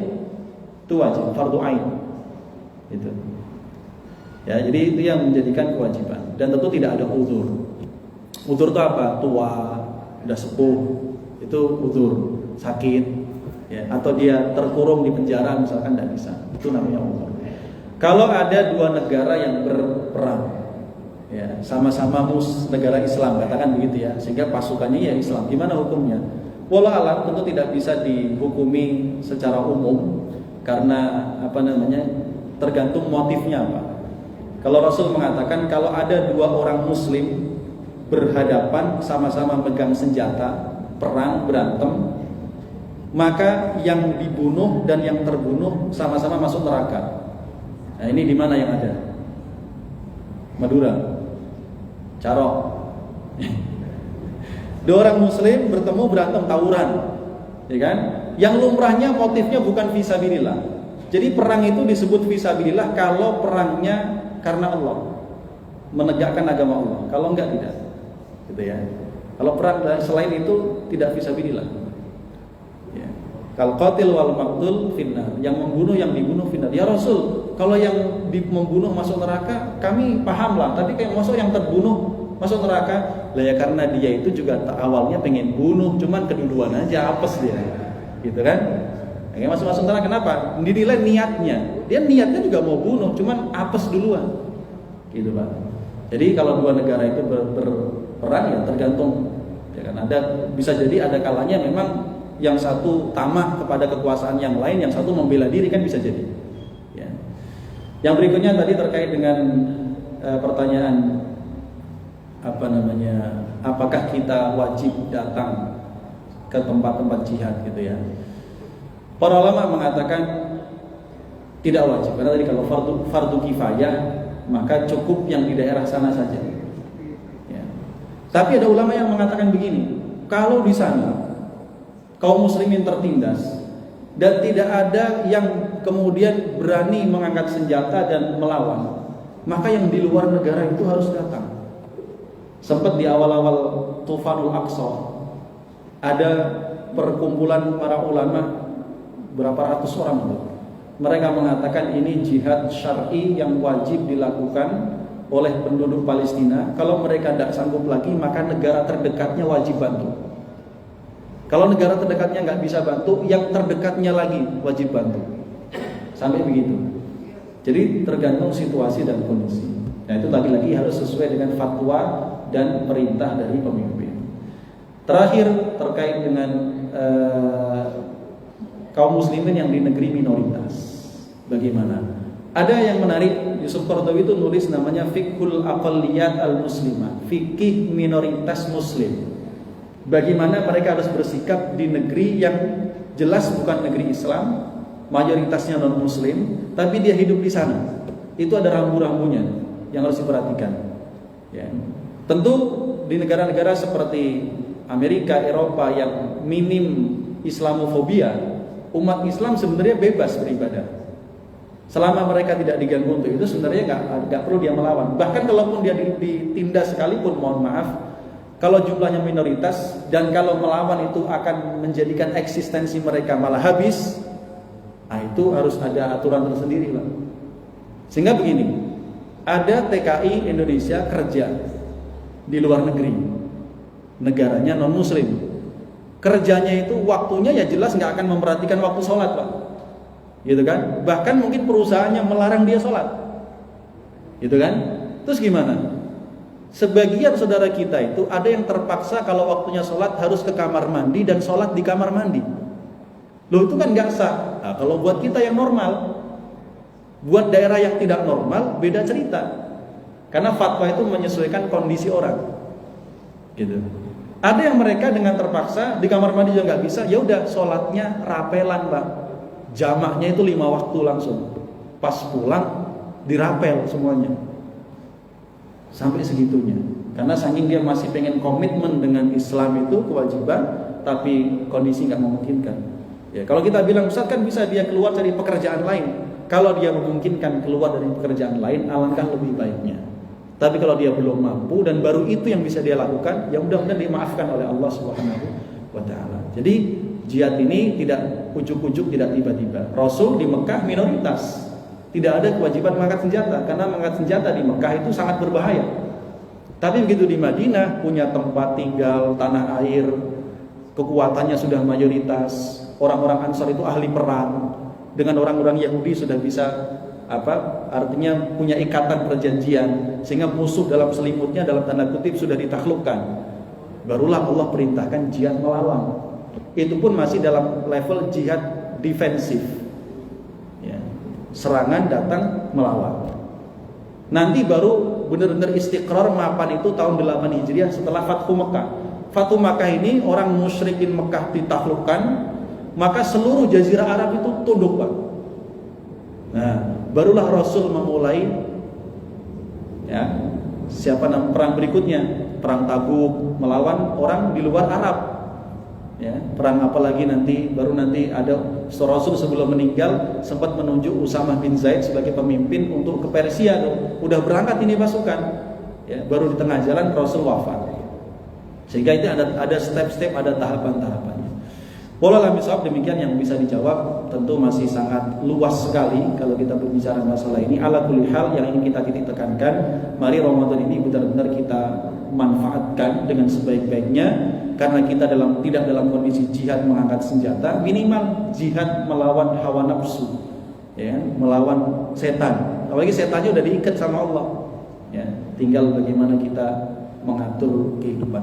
Itu wajib, fardu ain. Itu. Ya, jadi itu yang menjadikan kewajiban. Dan tentu tidak ada uzur. Uzur itu apa? Tua, udah sepuh, itu uzur. Sakit, ya, atau dia terkurung di penjara misalkan, tidak bisa. Itu namanya uzur. Kalau ada 2 negara yang berperang, ya, sama-sama negara Islam, katakan begitu ya, sehingga pasukannya ya Islam, gimana hukumnya? Wallahu alam, tentu tidak bisa dihukumi secara umum, karena tergantung motifnya apa. Kalau Rasul mengatakan kalau ada 2 orang muslim berhadapan, sama-sama pegang senjata, perang, berantem, maka yang dibunuh dan yang terbunuh sama-sama masuk neraka. Nah, ini di mana yang ada? Madura, Carok. 2 orang muslim bertemu, berantem, tawuran, ya kan? Yang lumrahnya motifnya bukan fisabilillah. Jadi perang itu disebut fisabilillah kalau perangnya karena Allah. menegakkan agama Allah. Kalau enggak tidak. Gitu ya. Kalau perang selain itu tidak fisabilillah. Ya. Kalau qatil wal maqtul finnar, yang membunuh yang dibunuh finnar. Ya Rasul, kalau yang membunuh masuk neraka, kami paham lah. Tapi kayak masuk yang terbunuh masuk neraka, lah ya karena dia itu juga awalnya pengen bunuh, cuman keduluan aja, apes dia. Gitu kan? Yang masuk neraka kenapa? Dinilai niatnya. Dia niatnya juga mau bunuh, cuman apes duluan. Gitu, Pak. Jadi kalau dua negara itu berperang ya tergantung, ya kan, ada bisa jadi ada kalanya memang yang satu tamak kepada kekuasaan yang lain, yang satu membela diri, kan bisa jadi. Ya. Yang berikutnya tadi terkait dengan pertanyaan apakah kita wajib datang ke tempat-tempat jihad gitu ya. Para ulama mengatakan tidak wajib, karena tadi kalau fardu kifayah maka cukup yang di daerah sana saja. Ya. Tapi ada ulama yang mengatakan begini, kalau di sana kaum muslimin tertindas dan tidak ada yang kemudian berani mengangkat senjata dan melawan, maka yang di luar negara itu harus datang. Sempat di awal-awal Tufanul Aqsa ada perkumpulan para ulama berapa ratus orang itu. Mereka mengatakan ini jihad syar'i yang wajib dilakukan oleh penduduk Palestina. Kalau mereka tidak sanggup lagi, maka negara terdekatnya wajib bantu. Kalau negara terdekatnya nggak bisa bantu, yang terdekatnya lagi wajib bantu. Sampai begitu. Jadi tergantung situasi dan kondisi. Nah itu lagi-lagi harus sesuai dengan fatwa dan perintah dari pemimpin. Terakhir terkait dengan kaum muslimin yang di negeri minoritas. Bagaimana? Ada yang menarik, Yusuf Qaradawi itu nulis namanya Fiqhul Aqalliyat al-Muslimah, fikih minoritas muslim. Bagaimana mereka harus bersikap di negeri yang jelas bukan negeri Islam, mayoritasnya non muslim, tapi dia hidup di sana. Itu ada rambu-rambunya yang harus diperhatikan. Ya. Tentu di negara-negara seperti Amerika, Eropa yang minim Islamofobia, umat Islam sebenarnya bebas beribadah. Selama mereka tidak diganggu untuk itu, sebenarnya nggak perlu dia melawan. Bahkan kalaupun dia ditindas sekalipun, mohon maaf, kalau jumlahnya minoritas dan kalau melawan itu akan menjadikan eksistensi mereka malah habis, nah itu harus ada aturan tersendiri lah. Sehingga begini, ada TKI Indonesia kerja di luar negeri, negaranya non muslim. Kerjanya itu waktunya ya jelas nggak akan memperhatikan waktu sholat, Pak. Gitu kan? Bahkan mungkin perusahaannya melarang dia sholat. Gitu kan? Terus gimana? Sebagian saudara kita itu ada yang terpaksa kalau waktunya sholat harus ke kamar mandi dan sholat di kamar mandi. Loh itu kan nggak sah. Nah, kalau buat kita yang normal, buat daerah yang tidak normal beda cerita. Karena fatwa itu menyesuaikan kondisi orang. Gitu. Ada yang mereka dengan terpaksa di kamar mandi juga nggak bisa, ya udah sholatnya rapelan, Pak. Jamaknya itu 5 waktu langsung. Pas pulang dirapel semuanya. Sampai segitunya. Karena saking dia masih pengen komitmen dengan Islam itu kewajiban, tapi kondisi nggak memungkinkan. Ya, kalau kita bilang Ustaz kan bisa dia keluar dari pekerjaan lain. Kalau dia memungkinkan keluar dari pekerjaan lain, alangkah lebih baiknya. Tapi kalau dia belum mampu dan baru itu yang bisa dia lakukan, ya mudah-mudahan dimaafkan oleh Allah Subhanahu wa taala. Jadi jihad ini tidak ujuk-ujuk, tidak tiba-tiba. Rasul di Mekah minoritas, tidak ada kewajiban mengangkat senjata, karena mengangkat senjata di Mekah itu sangat berbahaya. Tapi begitu di Madinah, punya tempat tinggal, tanah air, kekuatannya sudah mayoritas, orang-orang Ansar itu ahli perang, dengan orang-orang Yahudi sudah bisa artinya punya ikatan perjanjian, sehingga musuh dalam selimutnya dalam tanda kutip sudah ditaklukkan. Barulah Allah perintahkan jihad melawan. Itu pun masih dalam level jihad defensif, ya. Serangan datang melawan. Nanti baru benar-benar istiqrar mapan itu tahun 8 Hijriah setelah Fathu Mekah. Fathu Mekah ini orang musyrikin Mekah ditaklukkan, maka seluruh jazirah Arab itu tunduk, Pak. Nah, barulah Rasul memulai ya, perang berikutnya, perang Tabuk, melawan orang di luar Arab. Ya, perang apa lagi nanti, baru nanti ada Rasul sebelum meninggal sempat menunjuk Usamah bin Zaid sebagai pemimpin untuk ke Persia tuh. Udah berangkat ini pasukan. ya, baru di tengah jalan Rasul wafat. Sehingga itu ada step-step, ada tahapan-tahapannya. Wallahu a'lam bishawab, demikian yang bisa dijawab. Tentu masih sangat luas sekali kalau kita berbicara masalah ini. Ala kulli hal, yang ingin kita titik tekankan, mari Ramadan ini benar-benar kita manfaatkan dengan sebaik-baiknya, karena kita tidak dalam kondisi jihad mengangkat senjata, minimal jihad melawan hawa nafsu, ya, melawan setan. Apalagi setannya udah diikat sama Allah, ya, tinggal bagaimana kita mengatur kehidupan